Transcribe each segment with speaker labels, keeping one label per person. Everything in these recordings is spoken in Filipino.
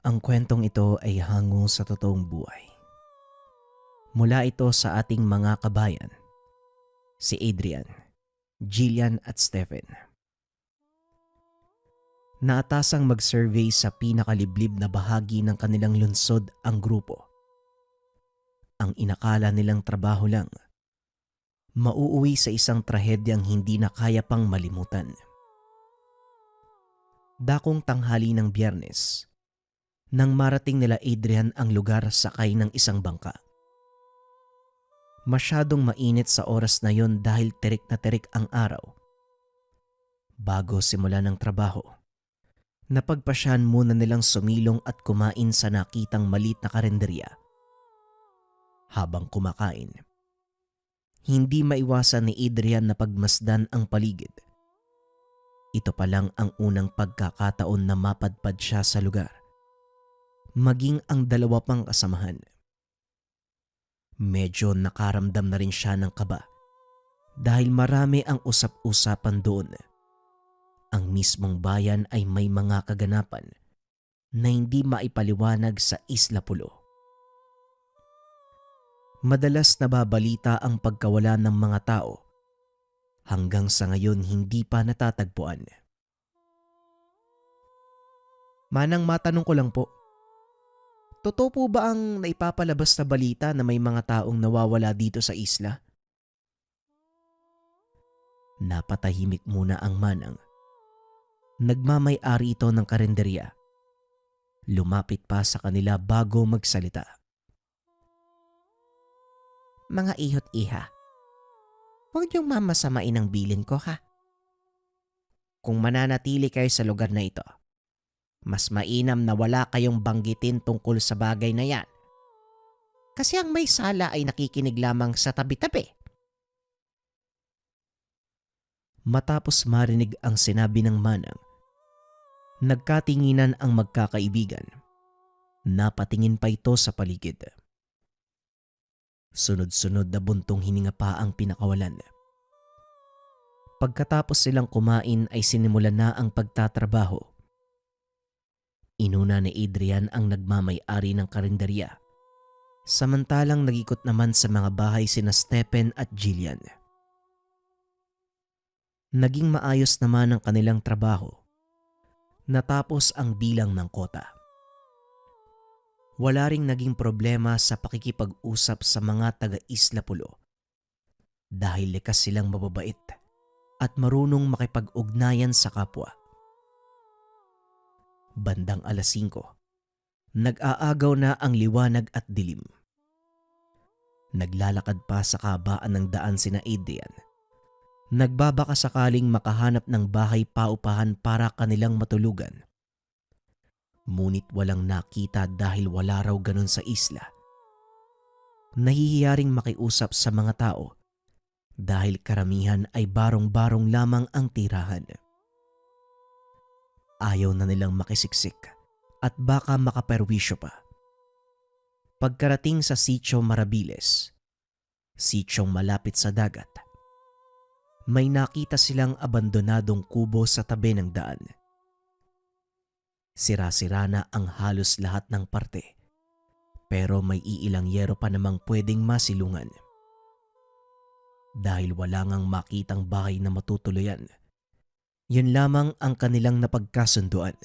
Speaker 1: Ang kwentong ito ay hango sa totoong buhay. Mula ito sa ating mga kabayan, si Adrian, Jillian at Stephen. Naatasang mag-survey sa pinakaliblib na bahagi ng kanilang lungsod ang grupo. Ang inakala nilang trabaho lang, mauuwi sa isang trahedyang hindi na kaya pang malimutan. Dakong tanghali ng Biyernes, nang marating nila Adrian ang lugar sakay ng isang bangka. Masyadong mainit sa oras na yon dahil terik na terik ang araw. Bago simula ng trabaho, napagpasyahan muna nilang sumilong at kumain sa nakitang maliit na karenderya. Habang kumakain, hindi maiwasan ni Adrian na pagmasdan ang paligid. Ito pa lang ang unang pagkakataon na mapadpad siya sa lugar, maging ang dalawa pang kasamahan. Medyo nakaramdam na rin siya ng kaba dahil marami ang usap-usapan doon. Ang mismong bayan ay may mga kaganapan na hindi maipaliwanag sa Isla Pulo. Madalas nababalita ang pagkawala ng mga tao. Hanggang sa ngayon hindi pa natatagpuan. Manang, matanong ko lang po, totoo po ba ang naipapalabas na balita na may mga taong nawawala dito sa isla? Napatahimik muna ang manang. Nagmamay-ari ito ng karenderya. Lumapit pa sa kanila bago magsalita. Mga ihot iha, huwag niyong mamasamain ang bilin ko ha. Kung mananatili kayo sa lugar na ito, mas mainam na wala kayong banggitin tungkol sa bagay na yan. Kasi ang may sala ay nakikinig lamang sa tabi-tabi. Matapos marinig ang sinabi ng manang, nagkatinginan ang magkakaibigan. Napatingin pa ito sa paligid. Sunod-sunod na buntong hininga pa ang pinakawalan. Pagkatapos silang kumain ay sinimulan na ang pagtatrabaho. Inuna ni Adrian ang nagmamay-ari ng karinderya. Samantalang nag-ikot naman sa mga bahay sina Stephen at Jillian. Naging maayos naman ang kanilang trabaho. Natapos ang bilang ng kota. Wala ring naging problema sa pakikipag-usap sa mga taga-Isla Pulo dahil likas silang mababait at marunong makipag-ugnayan sa kapwa. Bandang 5:00, nag-aagaw na ang liwanag at dilim. Naglalakad pa sa kabaan ng daan sina Adrian. Nagbabaka sakaling makahanap ng bahay paupahan para kanilang matulugan. Ngunit walang nakita dahil wala raw ganun sa isla. Nahihiyaring makiusap sa mga tao dahil karamihan ay barong-barong lamang ang tirahan. Ayaw na nilang makisiksik at baka makaperwisyo pa. Pagkarating sa Sitio Marabiles, sityong malapit sa dagat, may nakita silang abandonadong kubo sa tabi ng daan. Sira-sira na ang halos lahat ng parte, pero may iilang yero pa namang pwedeng masilungan. Dahil wala ngang makitang bahay na matutuluyan, yun lamang ang kanilang napagkasunduan.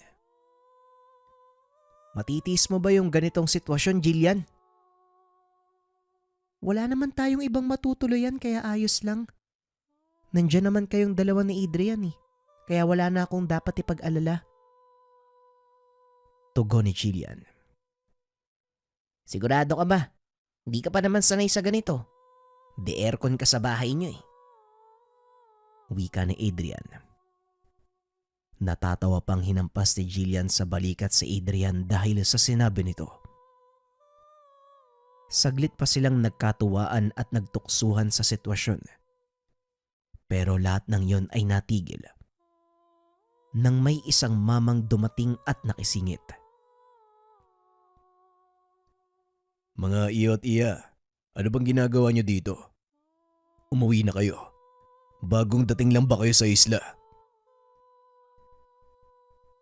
Speaker 1: Matitiis mo ba yung ganitong sitwasyon, Jillian? Wala naman tayong ibang matutuluyan kaya ayos lang. Nandiyan naman kayong dalawa ni Adrian kaya wala na akong dapat ipag-alala. Tugon ni Jillian. Sigurado ka ba? Hindi ka pa naman sanay sa ganito. De aircon ka sa bahay niyo Wika ni Adrian. Natatawa pang hinampas ni Jillian sa balikat si Adrian dahil sa sinabi nito. Saglit pa silang nagkatuwaan at nagtuksuhan sa sitwasyon. Pero lahat ng yon ay natigil nang may isang mamang dumating at nakisingit. Mga iyo at iya, ano bang ginagawa niyo dito? Umuwi na kayo. Bagong dating lang ba kayo sa isla?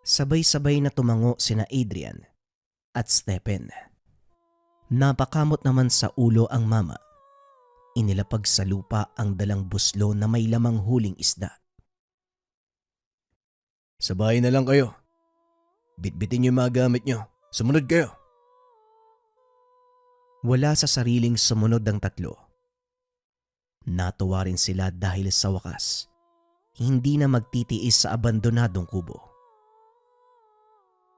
Speaker 1: Sabay-sabay na tumango sina Adrian, at Stephen. Napakamot naman sa ulo ang mama. Inilapag sa lupa ang dalang buslo na may lamang huling isda. Sa bahay na lang kayo. Bitbitin niyo yung mga gamit niyo. Sumunod kayo. Wala sa sariling sumunod ang tatlo. Natuwa rin sila dahil sa wakas, hindi na magtitiis sa abandonadong kubo.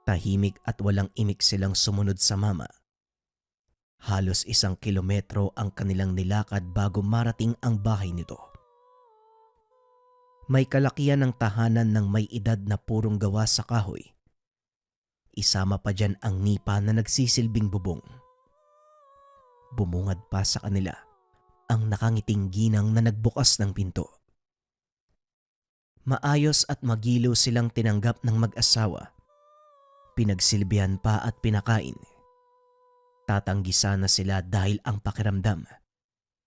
Speaker 1: Tahimik at walang imik silang sumunod sa mama. Halos 1 kilometro ang kanilang nilakad bago marating ang bahay nito. May kalakihan ng tahanan ng may edad na purong gawa sa kahoy. Isama pa dyan ang nipa na nagsisilbing bubong. Bumungad pa sa kanila ang nakangiting ginang na nagbukas ng pinto. Maayos at magiliw silang tinanggap ng mag-asawa. Pinagsilbihan pa at pinakain. Tatanggi sana sila dahil ang pakiramdam,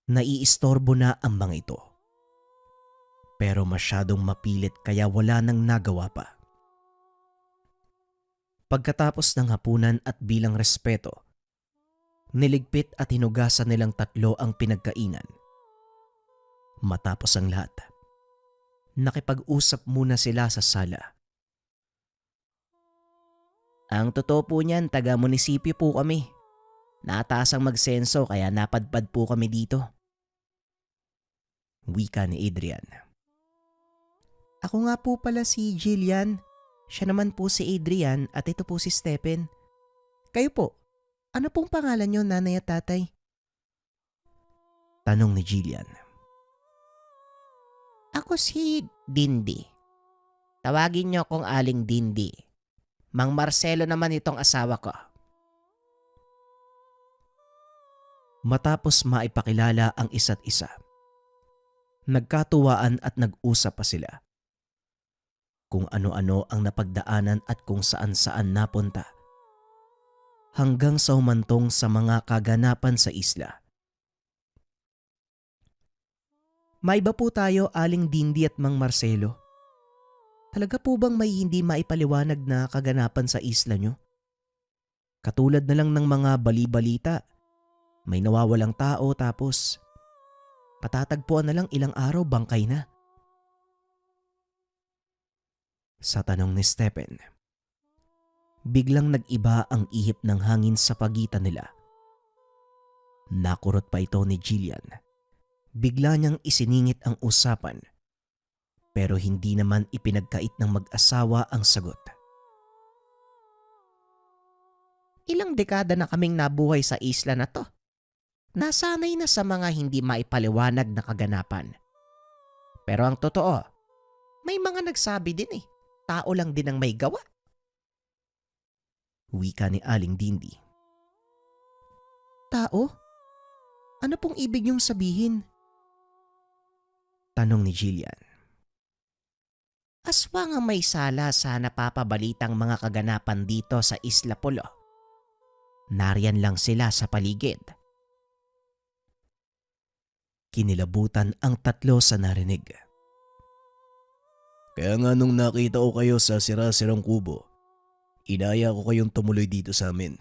Speaker 1: naiistorbo na ang mga ito. Pero masyadong mapilit kaya wala nang nagawa pa. Pagkatapos ng hapunan at bilang respeto, niligpit at hinugasan nilang tatlo ang pinagkainan. Matapos ang lahat, nakipag-usap muna sila sa sala. Ang totoo po niyan, taga-munisipyo po kami. Nataasang magsenso kaya napadpad po kami dito. Wika ni Adrian. Ako nga po pala si Jillian. Siya naman po si Adrian at ito po si Stephen. Kayo po, ano pong pangalan niyo, nanay at tatay? Tanong ni Jillian. Ako si Dindi. Tawagin niyo akong Aling Dindi. Mang Marcelo naman itong asawa ko. Matapos maipakilala ang isa't isa, nagkatuwaan at nag-usap pa sila. Kung ano-ano ang napagdaanan at kung saan-saan napunta. Hanggang sa humantong sa mga kaganapan sa isla. May iba po tayo, Aling Dindi at Mang Marcelo. Talaga po bang may hindi maipaliwanag na kaganapan sa isla nyo? Katulad na lang ng mga bali-balita. May nawawalang tao tapos patatagpuan na lang ilang araw bangkay na. Sa tanong ni Stephen, biglang nag-iba ang ihip ng hangin sa pagitan nila. Nakurot pa ito ni Jillian. Bigla niyang isiningit ang usapan pero hindi naman ipinagkait ng mag-asawa ang sagot. Ilang dekada na kaming nabuhay sa isla na to. Nasanay na sa mga hindi maipaliwanag na kaganapan. Pero ang totoo, may mga nagsabi din tao lang din ang may gawa. Wika ni Aling Dindi. Tao? Ano pong ibig niyong sabihin? Tanong ni Jillian. Aswang ang may sala sa napapabalitang mga kaganapan dito sa Isla Pulo. Nariyan lang sila sa paligid. Kinilabutan ang tatlo sa narinig. Kaya nga nung nakita ko kayo sa sira-sirang kubo, inaya ko kayong tumuloy dito sa amin.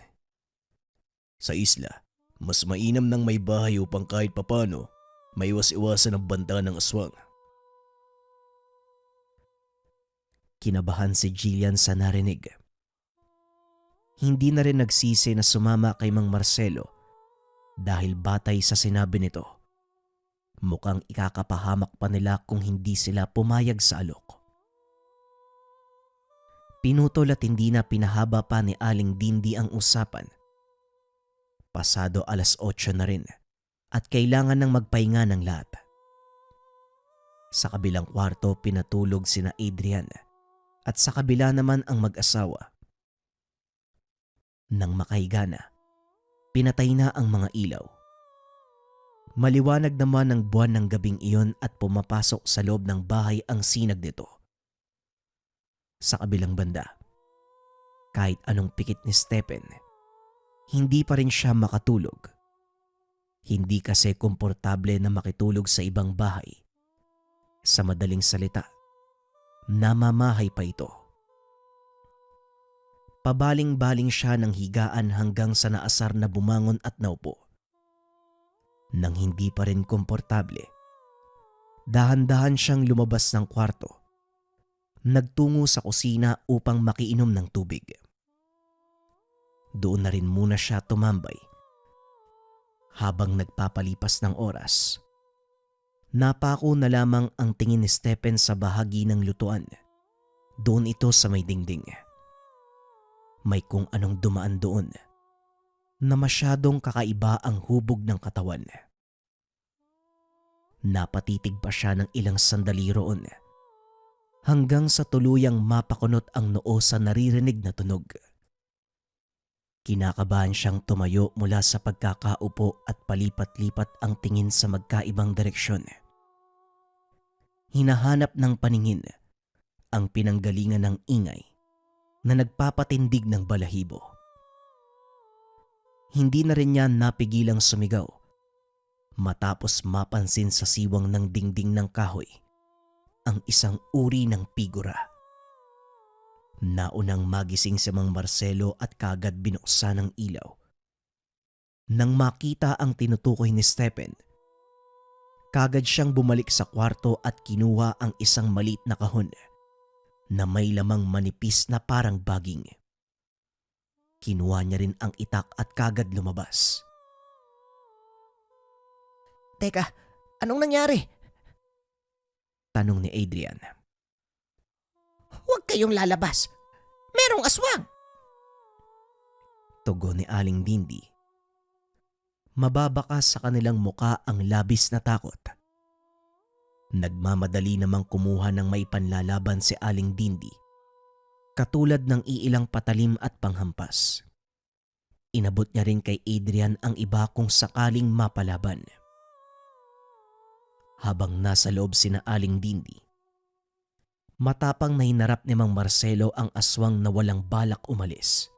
Speaker 1: Sa isla, mas mainam nang may bahay upang kahit papano maiwas-iwasan ang banta ng aswang. Kinabahan si Jillian sa narinig. Hindi na rin nagsisi na sumama kay Mang Marcelo dahil batay sa sinabi nito. Mukhang ikakapahamak pa nila kung hindi sila pumayag sa alok. Pinutol at hindi na pinahaba pa ni Aling Dindi ang usapan. Pasado 8:00 na rin at kailangan nang magpahinga ng lahat. Sa kabilang kwarto pinatulog sina Adrian at sa kabila naman ang mag-asawa. Nang makahiga na, pinatay na ang mga ilaw. Maliwanag naman ang buwan ng gabing iyon at pumapasok sa loob ng bahay ang sinag nito. Sa kabilang banda, kahit anong pikit ni Stephen, hindi pa rin siya makatulog. Hindi kasi komportable na makitulog sa ibang bahay. Sa madaling salita, namamahay pa ito. Pabaling-baling siya ng higaan hanggang sa naasar na bumangon at naupo. Nang hindi pa rin komportable, dahan-dahan siyang lumabas ng kwarto. Nagtungo sa kusina upang makiinom ng tubig. Doon na rin muna siya tumambay. Habang nagpapalipas ng oras, napako na lamang ang tingin ni Stephen sa bahagi ng lutuan. Doon ito sa may dingding. May kung anong dumaan doon na masyadong kakaiba ang hubog ng katawan. Napatitig pa siya ng ilang sandali roon hanggang sa tuluyang mapakunot ang noo sa naririnig na tunog. Kinakabahan siyang tumayo mula sa pagkakaupo at palipat-lipat ang tingin sa magkaibang direksyon. Hinahanap ng paningin ang pinanggalingan ng ingay na nagpapatindig ng balahibo. Hindi na rin niya napigilang sumigaw matapos mapansin sa siwang ng dingding ng kahoy ang isang uri ng figura. Naunang magising si Mang Marcelo at kagad binuksan ang ilaw. Nang makita ang tinutukoy ni Stephen, kagad siyang bumalik sa kwarto at kinuha ang isang maliit na kahon na may lamang manipis na parang baging. Kinuha niya rin ang itak at kagad lumabas.
Speaker 2: Teka, anong nangyari?
Speaker 1: Tanong ni Adrian.
Speaker 2: Huwag kayong lalabas. Merong aswang!
Speaker 1: Tugon ni Aling Dindi. Mababakas sa kanilang muka ang labis na takot. Nagmamadali namang kumuha ng may panlalaban si Aling Dindi, katulad ng iilang patalim at panghampas. Inabot niya rin kay Adrian ang iba kung sakaling mapalaban. Habang nasa loob sina Aling Dindi, matapang na hinarap ni Mang Marcelo ang aswang na walang balak umalis.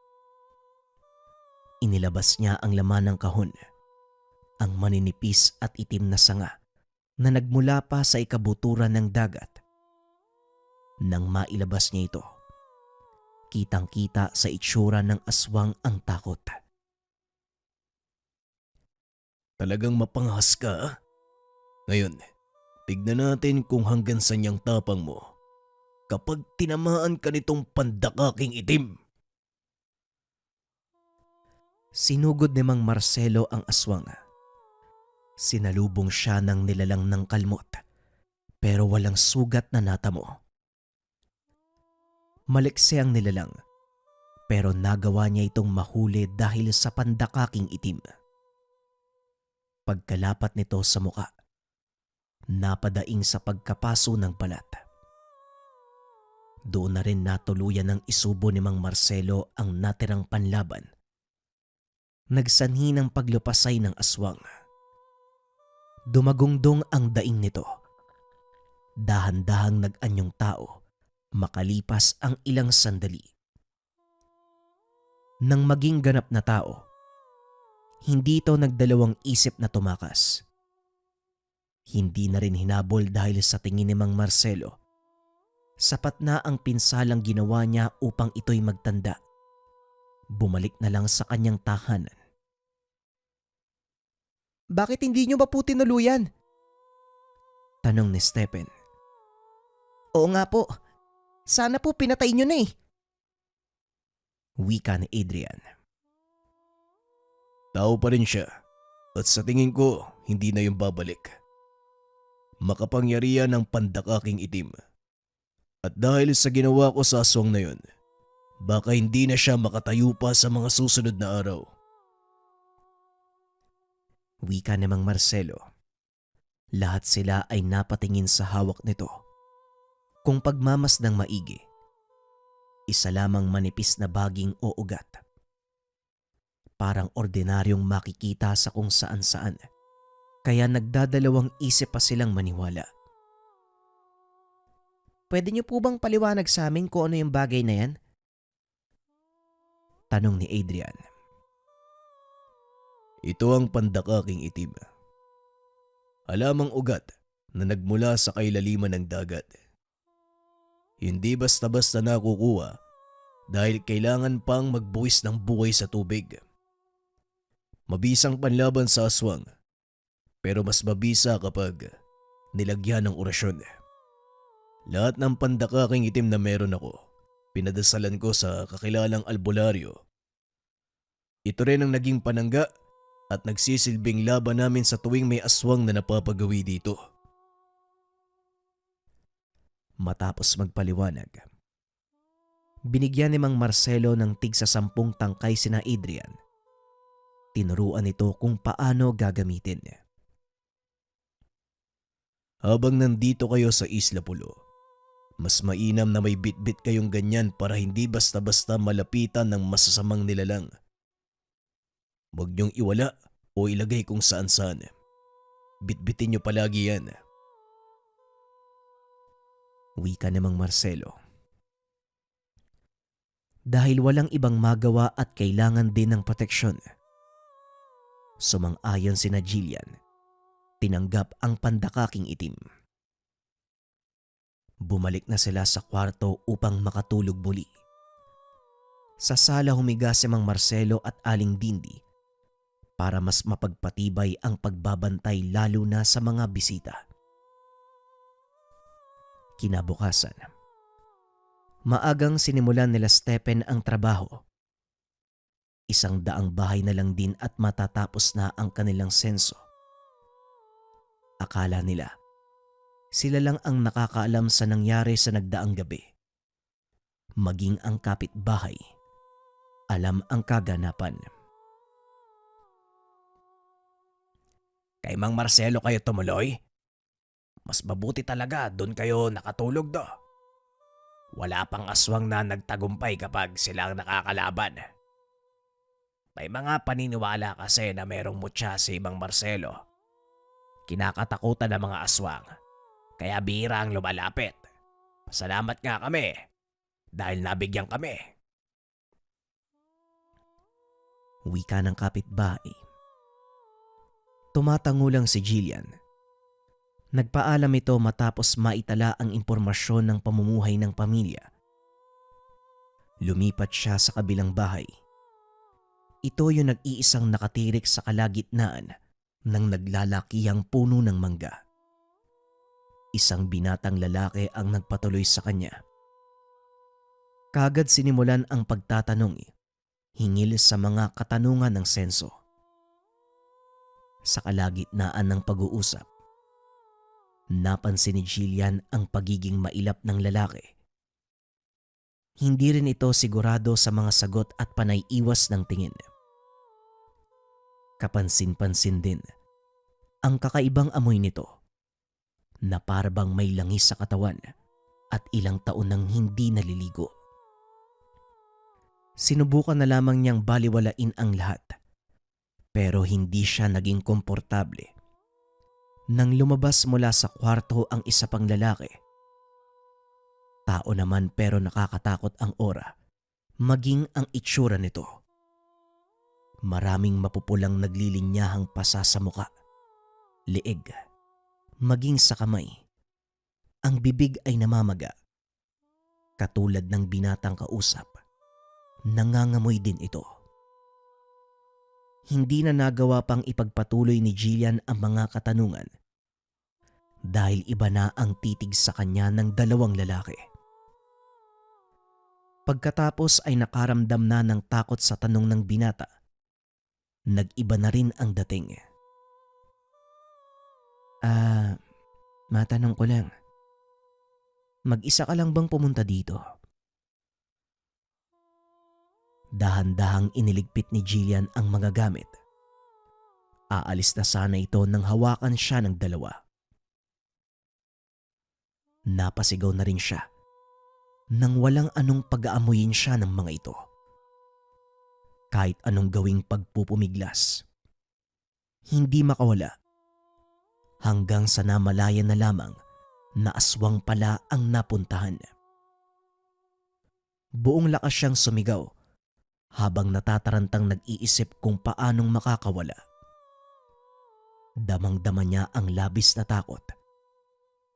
Speaker 1: Inilabas niya ang laman ng kahon, ang maninipis at itim na sanga na nagmula pa sa ikabuturan ng dagat. Nang mailabas niya ito, kitang-kita sa itsura ng aswang ang takot.
Speaker 3: Talagang mapanghas ka, ah? Ngayon, tignan natin kung hanggang saan yung tapang mo kapag tinamaan ka nitong pandakaking itim.
Speaker 1: Sinugod ni Mang Marcelo ang aswang. Sinalubong siya ng nilalang ng kalmot pero walang sugat na natamo. Maliksi ang nilalang pero nagawa niya itong mahuli dahil sa pandakaking itim. Pagkalapat nito sa muka, napadaing sa pagkapaso ng balat. Doon na rin natuluyan ng isubo ni Mang Marcelo ang natirang panlaban. Nagsanhi ng paglupasay ng aswang. Dumagungdong ang daing nito. Dahan-dahang nag-anyong tao makalipas ang ilang sandali. Nang maging ganap na tao, hindi ito nagdalawang isip na tumakas. Hindi na rin hinabol dahil sa tingin ni Mang Marcelo. Sapat na ang pinsalang ginawa niya upang ito'y magtanda. Bumalik na lang sa kanyang tahanan.
Speaker 2: Bakit hindi nyo ba po tinuluyan?
Speaker 1: Tanong ni Stephen.
Speaker 2: Oo nga po. Sana po pinatay nyo na eh.
Speaker 1: Wika ni Adrian.
Speaker 3: Tao pa rin siya at sa tingin ko hindi na yung babalik. Makapangyarihan ng pandakaking itim. At dahil sa ginawa ko sa aswang na yun, baka hindi na siya makatayo pa sa mga susunod na araw.
Speaker 1: Wika ni Mang Marcelo. Lahat sila ay napatingin sa hawak nito. Kung pagmamasdang maigi, isa lamang manipis na baging o ugat. Parang ordinaryong makikita sa kung saan-saan. Kaya nagdadalawang isip pa silang maniwala.
Speaker 2: Pwede nyo po bang paliwanag sa amin kung ano yung bagay na yan?
Speaker 1: Tanong ni Adrian.
Speaker 3: Ito ang pandakaking itim. Halamang ugat na nagmula sa kailaliman ng dagat. Hindi basta-basta nakukuha dahil kailangan pang magbuwis ng buhay sa tubig. Mabisang panlaban sa aswang, pero mas mabisa kapag nilagyan ng orasyon. Lahat ng pandakaking itim na meron ako, pinadasalan ko sa kakilalang albularyo. Ito rin ang naging panangga at nagsisilbing laban namin sa tuwing may aswang na napapagawi dito.
Speaker 1: Matapos magpaliwanag, binigyan ni Mang Marcelo ng tig sa 10 tangkay sina Adrian. Tinuruan ito kung paano gagamitin.
Speaker 3: Habang nandito kayo sa Isla Pulo, mas mainam na may bitbit kayong ganyan para hindi basta-basta malapitan ng masasamang nilalang. Huwag niyong iwala o ilagay kung saan-saan. Bitbitin niyo palagi yan.
Speaker 1: Wika ni Mang Marcelo. Dahil walang ibang magawa at kailangan din ng proteksyon, sumang-ayon sina Jillian. Tinanggap ang pandakaking itim. Bumalik na sila sa kwarto upang makatulog muli. Sa sala humiga si Mang Marcelo at Aling Dindi para mas mapagpatibay ang pagbabantay lalo na sa mga bisita. Kinabukasan, maagang sinimulan nila Stephen ang trabaho. 100 bahay na lang din at matatapos na ang kanilang senso. Akala nila, sila lang ang nakakaalam sa nangyari sa nagdaang gabi. Maging ang kapitbahay, alam ang kaganapan.
Speaker 3: Kay Mang Marcelo kayo tumuloy? Mas mabuti talaga doon kayo nakatulog do. Wala pang aswang na nagtagumpay kapag sila ang nakakalaban. May mga paniniwala kasi na merong mutya si Mang Marcelo. Kinakatakutan ng mga aswang, kaya bihira ang lumalapit. Pasalamat nga kami dahil nabigyan kami.
Speaker 1: Wika ng kapitbahay. Tumatango lang si Jillian. Nagpaalam ito matapos maitala ang impormasyon ng pamumuhay ng pamilya. Lumipat siya sa kabilang bahay. Ito yung nag-iisang nakatirik sa kalagitnaan ng naglalakihang puno ng mangga. Isang binatang lalaki ang nagpatuloy sa kanya. Kagad sinimulan ang pagtatanong hingil sa mga katanungan ng senso. Sa kalagitnaan ng pag-uusap, napansin ni Jillian ang pagiging mailap ng lalaki. Hindi rin ito sigurado sa mga sagot at panay-iwas ng tingin. Kapansin-pansin din ang kakaibang amoy nito na parabang may langis sa katawan at ilang taon nang hindi naliligo. Sinubukan na lamang niyang baliwalain ang lahat pero hindi siya naging komportable. Nang lumabas mula sa kwarto ang isa pang lalaki. Tao naman pero nakakatakot ang aura, maging ang itsura nito. Maraming mapupulang naglilinyahang pasa sa muka, leeg, maging sa kamay. Ang bibig ay namamaga. Katulad ng binatang kausap, nangangamoy din ito. Hindi na nagawa pang ipagpatuloy ni Jillian ang mga katanungan dahil iba na ang titig sa kanya ng 2 lalaki. Pagkatapos ay nakaramdam na ng takot sa tanong ng binata. Nag-iba na rin ang dating. Matanong ko lang. Mag-isa ka lang bang pumunta dito? Dahan-dahang iniligpit ni Jillian ang mga gamit. Aalis na sana ito nang hawakan siya ng 2. Napasigaw na rin siya nang walang anong pag-aamuyin siya ng mga ito. Kahit anong gawing pagpupumiglas, hindi makawala hanggang sa namalayan na lamang na aswang pala ang napuntahan. Buong lakas siyang sumigaw habang natatarantang nag-iisip kung paanong makakawala. Damang-dama niya ang labis na takot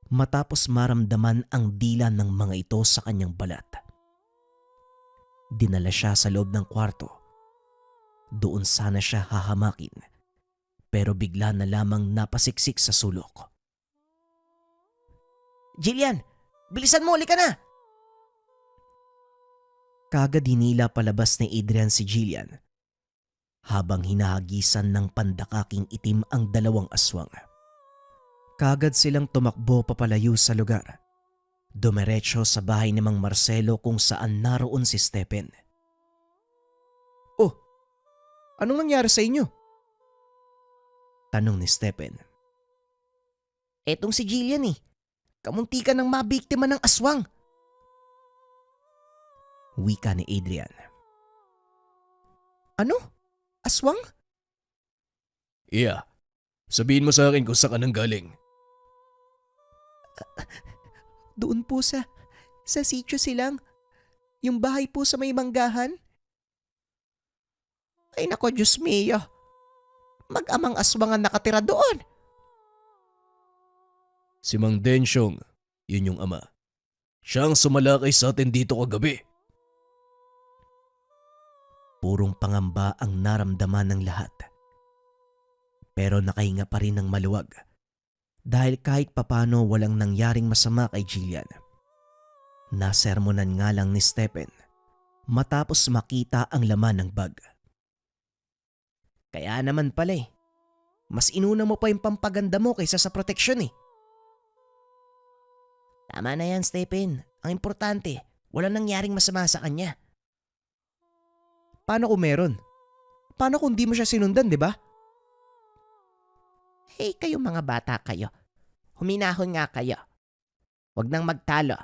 Speaker 1: matapos maramdaman ang dila ng mga ito sa kanyang balat. Dinala siya sa loob ng kwarto. Doon sana siya hahamakin, pero bigla na lamang napasiksik sa sulok.
Speaker 2: Jillian, bilisan mo, halika na!
Speaker 1: Kagad hinila palabas ni Adrian si Jillian habang hinahagisan ng pandakaking itim ang dalawang aswang. Kagad silang tumakbo papalayo sa lugar. Dumiretso sa bahay ni Mang Marcelo kung saan naroon si Stephen.
Speaker 2: Oh, anong nangyari sa inyo?
Speaker 1: Tanong ni Stephen.
Speaker 2: Etong si Jillian eh. Kamuntikan ng mabiktima ng aswang.
Speaker 1: Wika ni Adrian.
Speaker 2: Ano? Aswang?
Speaker 3: Iya, sabihin mo sa akin kung saan ka nang galing.
Speaker 2: Doon po sa sitio silang. Yung bahay po sa may manggahan. Ay nako, Diyos mio. Mag-amang aswang ang nakatira doon.
Speaker 3: Si Mang Densyong, yun yung ama. Siya ang sumalakay sa atin dito kagabi.
Speaker 1: Purong pangamba ang naramdaman ng lahat. Pero nakahinga pa rin ng maluwag dahil kahit papano walang nangyaring masama kay Jillian. Nasermonan nga lang ni Stephen matapos makita ang laman ng bag.
Speaker 2: Kaya naman pala eh. Mas inuna mo pa yung pampaganda mo kaysa sa proteksyon eh. Tama na yan, Stephen. Ang importante, walang nangyaring masama sa kanya.
Speaker 1: Paano kung meron? Paano kung di mo siya sinundan, di ba?
Speaker 2: Hey, kayo mga bata kayo. Huminahon nga kayo. Huwag nang magtalo.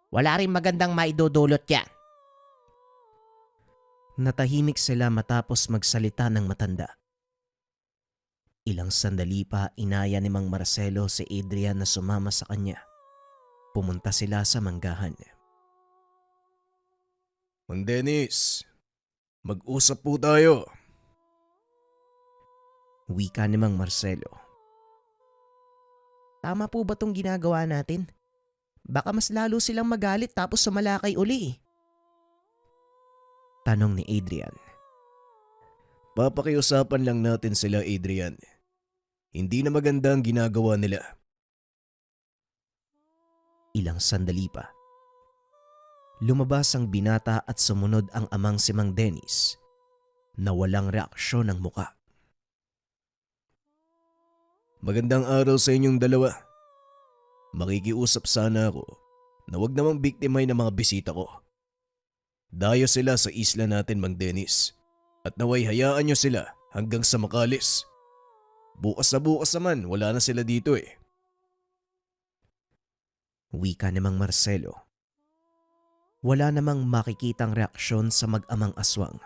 Speaker 2: Wala rin magandang maidudulot yan.
Speaker 1: Natahimik sila matapos magsalita ng matanda. Ilang sandali pa inaya ni Mang Marcelo si Adrian na sumama sa kanya. Pumunta sila sa manggahan.
Speaker 3: Mang Dennis, mag-usap po tayo.
Speaker 1: Wika ni Mang Marcelo.
Speaker 2: Tama po ba tong ginagawa natin? Baka mas lalo silang magalit tapos sumalakay uli.
Speaker 1: Tanong ni Adrian.
Speaker 3: Papakiusapan lang natin sila, Adrian. Hindi na maganda ang ginagawa nila.
Speaker 1: Ilang sandali pa. Lumabas ang binata at sumunod ang amang si Mang Dennis na walang reaksyon ng muka.
Speaker 3: Magandang araw sa inyong dalawa. Makikiusap sana ako na wag namang biktimay ng mga bisita ko. Dayo sila sa isla natin, Mang Dennis, at naway hayaan nyo sila hanggang sa makalis. Bukas na bukas naman, wala na sila dito eh.
Speaker 1: Wika ni Mang Marcelo. Wala namang makikitang reaksyon sa mag-amang aswang.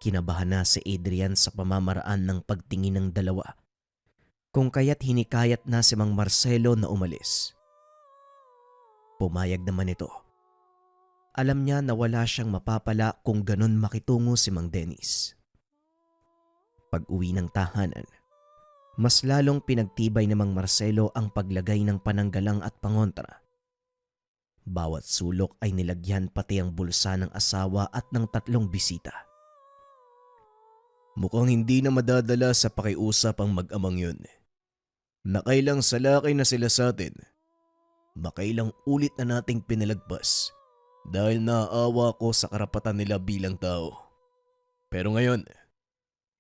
Speaker 1: Kinabahan na si Adrian sa pamamaraan ng pagtingin ng dalawa, kung kaya't hinikayat na si Mang Marcelo na umalis. Pumayag naman ito. Alam niya na wala siyang mapapala kung ganun makitungo si Mang Dennis. Pag-uwi ng tahanan, mas lalong pinagtibay ni Mang Marcelo ang paglagay ng pananggalang at pangontra. Bawat sulok ay nilagyan pati ang bulsa ng asawa at ng 3 bisita.
Speaker 3: Mukhang hindi na madadala sa pakiusap ang mag-amang yun. Nakailang salakay na sila sa atin. Makailang ulit na nating pinalagpas dahil naaawa ko sa karapatan nila bilang tao. Pero ngayon,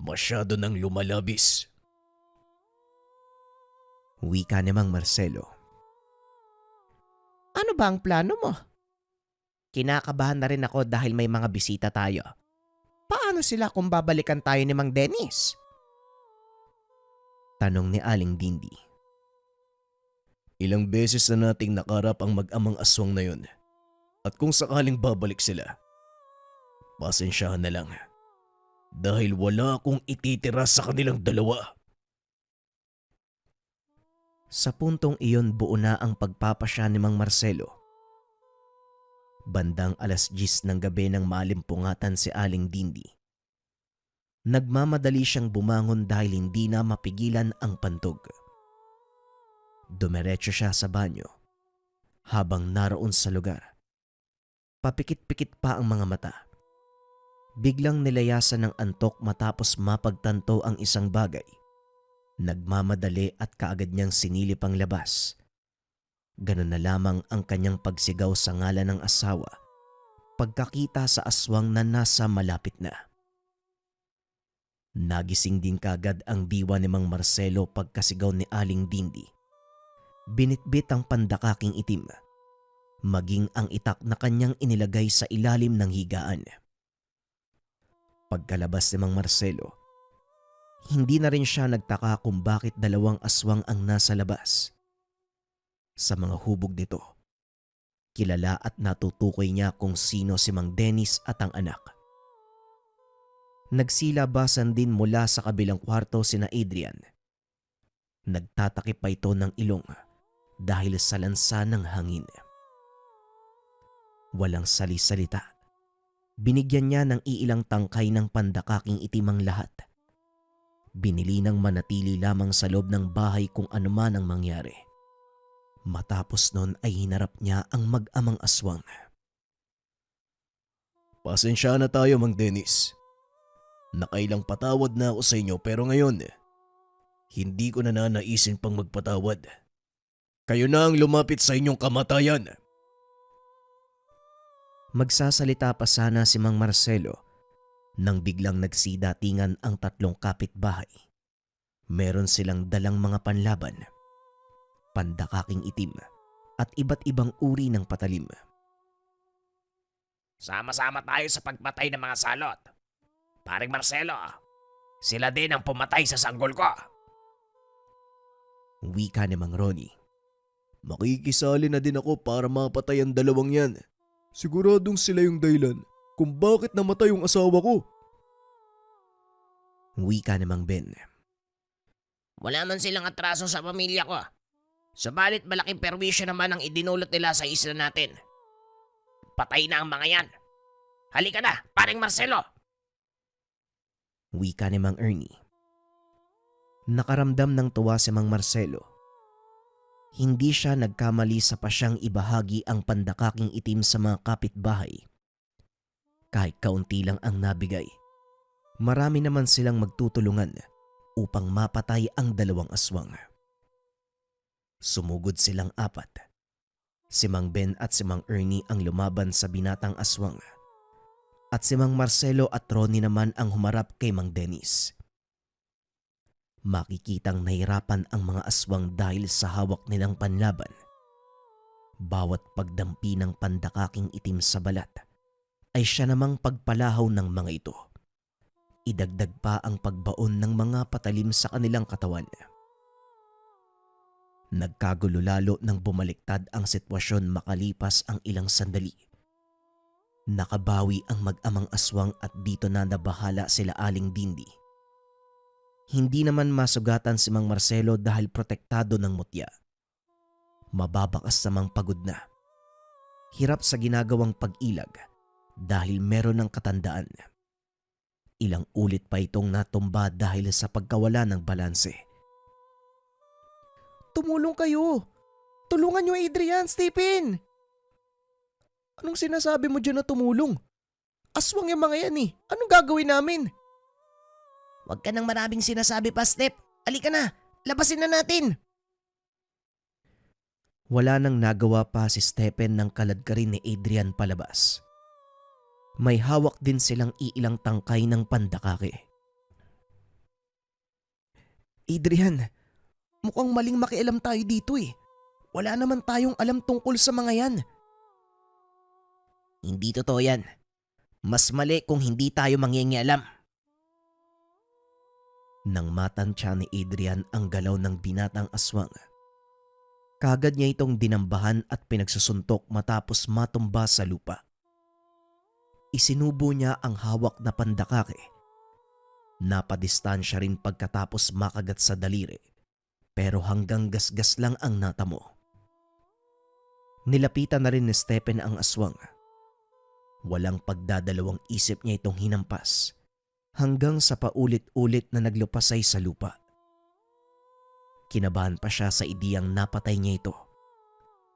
Speaker 3: masyado nang lumalabis.
Speaker 1: Wika ni Mang Marcelo.
Speaker 2: Ano ba ang plano mo? Kinakabahan na rin ako dahil may mga bisita tayo. Paano sila kung babalikan tayo ni Mang Dennis?
Speaker 1: Tanong ni Aling Dindi.
Speaker 3: Ilang beses na nating nakarap ang mag-amang aswang na yun. At kung sakaling babalik sila, pasensyahan na lang. Dahil wala akong ititira sa kanilang dalawa.
Speaker 1: Sa puntong iyon buo na ang pagpapasya ni Mang Marcelo. Bandang 10:00 ng gabi nang malimpungatan si Aling Dindi. Nagmamadali siyang bumangon dahil hindi na mapigilan ang pantog. Dumiretso siya sa banyo habang naroon sa lugar. Papikit-pikit pa ang mga mata. Biglang nilayasan ng antok matapos mapagtanto ang isang bagay. Nagmamadali at kaagad niyang sinilip ang labas. Ganun na lamang ang kanyang pagsigaw sa ngalan ng asawa pagkakita sa aswang na nasa malapit na. Nagising din kagad ang diwa ni Mang Marcelo pagkasigaw ni Aling Dindi. Binitbit ang pandakaking itim, maging ang itak na kanyang inilagay sa ilalim ng higaan. Pagkalabas ni Mang Marcelo, hindi na rin siya nagtaka kung bakit dalawang aswang ang nasa labas. Sa mga hubog nito, kilala at natutukoy niya kung sino si Mang Dennis at ang anak. Nagsilabasan din mula sa kabilang kwarto sina Adrian. Nagtatakip pa ito ng ilong dahil sa lansa ng hangin. Walang sali-salita. Binigyan niya ng iilang tangkay ng pandakaking itim ang lahat. Binili ng manatili lamang sa loob ng bahay kung anuman ang mangyari. Matapos nun ay hinarap niya ang mag-amang aswang.
Speaker 3: Pasensya na tayo, Mang Dennis. Nakailang patawad na ako sa inyo pero ngayon, hindi ko na nanaisin pang magpatawad. Kayo na ang lumapit sa inyong kamatayan.
Speaker 1: Magsasalita pa sana si Mang Marcelo nang biglang nagsidatingan ang tatlong kapitbahay. Meron silang dalang mga panlaban, pandakaking itim at iba't ibang uri ng patalim.
Speaker 3: Sama-sama tayo sa pagpatay ng mga salot. Paring Marcelo, sila din ang pumatay sa sanggol ko.
Speaker 1: Wika ni Mang Ronnie.
Speaker 3: Makikisali na din ako para mapatay ang dalawang yan. Siguradong sila yung dahilan kung bakit namatay yung asawa ko.
Speaker 1: Wika ni Mang Ben.
Speaker 2: Wala man silang atraso sa pamilya ko. Subalit malaking perwisyo naman ang idinulot nila sa isla natin. Patay na ang mga yan. Halika na, paring Marcelo.
Speaker 1: Wika ni Mang Ernie. Nakaramdam ng tuwa si Mang Marcelo. Hindi siya nagkamali sa pasyang ibahagi ang pandakaking itim sa mga kapitbahay. Kahit kaunti lang ang nabigay, marami naman silang magtutulungan upang mapatay ang dalawang aswang. Sumugod silang apat. Si Mang Ben at si Mang Ernie ang lumaban sa binatang aswang. At si Mang Marcelo at Ronnie naman ang humarap kay Mang Dennis. Makikitang nahirapan ang mga aswang dahil sa hawak nilang panlaban. Bawat pagdampi ng pandakaking itim sa balat ay siya namang pagpalahaw ng mga ito. Idagdag pa ang pagbaon ng mga patalim sa kanilang katawan. Nagkagulo lalo nang bumaliktad ang sitwasyon makalipas ang ilang sandali. Nakabawi ang mag-amang aswang at dito na nabahala sila Aling Dindi. Hindi naman masugatan si Mang Marcelo dahil protektado ng mutya. Mababakas namang pagod na. Hirap sa ginagawang pag-ilag dahil meron ng katandaan. Ilang ulit pa itong natumba dahil sa pagkawala ng balanse.
Speaker 2: Tumulong kayo. Tulungan niyo Adrian, Stephen. Anong sinasabi mo dyan na tumulong? Aswang yung mga yan eh. Anong gagawin namin? Huwag ka nang maraming sinasabi pa, Step. Halika na, labasin na natin.
Speaker 1: Wala nang nagawa pa si Stephen ng kaladkarin ni Adrian palabas. May hawak din silang iilang tangkay ng pandakake.
Speaker 2: Adrian, mukhang maling makialam tayo dito eh. Wala naman tayong alam tungkol sa mga yan. Hindi totoo yan. Mas mali kung hindi tayo mangingialam.
Speaker 1: Nang matansya ni Adrian ang galaw ng binatang aswang, kagad niya itong dinambahan at pinagsusuntok matapos matumba sa lupa. Isinubo niya ang hawak na pandakake. Napadistansya rin pagkatapos makagat sa daliri, pero hanggang gasgas lang ang natamo. Nilapitan na rin ni Stephen ang aswang. Walang pagdadalawang isip niya itong hinampas hanggang sa paulit-ulit na naglupasay sa lupa. Kinabahan pa siya sa ideyang napatay niya ito.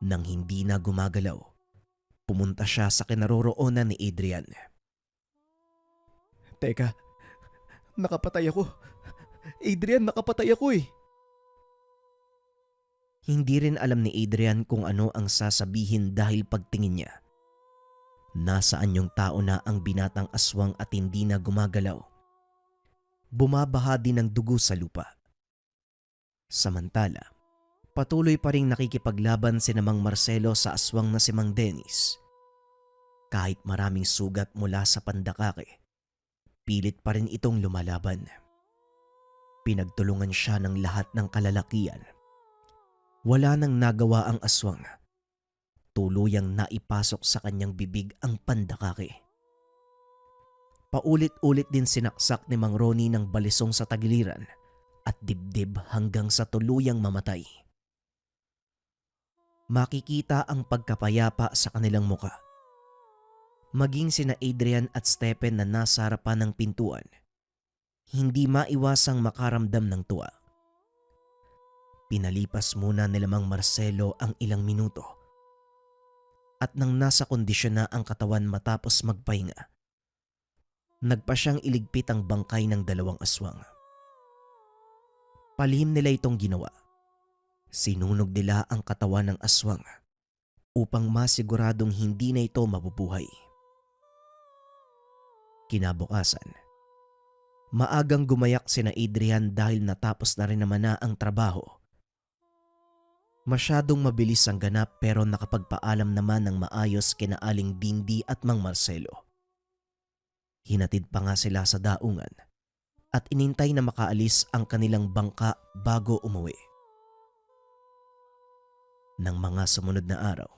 Speaker 1: Nang hindi na gumagalaw, pumunta siya sa kinaroroonan ni Adrian.
Speaker 2: Teka, nakapatay ako. Adrian, nakapatay ako eh.
Speaker 1: Hindi rin alam ni Adrian kung ano ang sasabihin dahil pagtingin niya, nasaan yung tao na ang binatang aswang at hindi na gumagalaw. Bumabaha din ng dugo sa lupa. Samantala, patuloy pa ring nakikipaglaban si Mang Marcelo sa aswang na si Mang Dennis. Kahit maraming sugat mula sa pandakake, pilit pa rin itong lumalaban. Pinagtulungan siya ng lahat ng kalalakian. Wala nang nagawa ang aswang. Tuluyang naipasok sa kanyang bibig ang pandakake. Paulit-ulit din sinaksak ni Mang Ronnie ng balisong sa tagiliran at dibdib hanggang sa tuluyang mamatay. Makikita ang pagkapayapa sa kanilang muka. Maging sina Adrian at Stephen na nasa harapan ng pintuan, hindi maiwasang makaramdam ng tuwa. Pinalipas muna nila Mang Marcelo ang ilang minuto at nang nasa kondisyon na ang katawan matapos magpahinga, nagpa siyang iligpit ang bangkay ng dalawang aswang. Palihim nila itong ginawa. Sinunog nila ang katawan ng aswang upang masiguradong hindi na ito mabubuhay. Kinabukasan, maagang gumayak sina Adrian dahil natapos na rin naman na ang trabaho. Masyadong mabilis ang ganap pero nakapagpaalam naman ng maayos kina Aling Dindi at Mang Marcelo. Hinatid pa nga sila sa daungan at inintay na makaalis ang kanilang bangka bago umuwi. Nang mga sumunod na araw,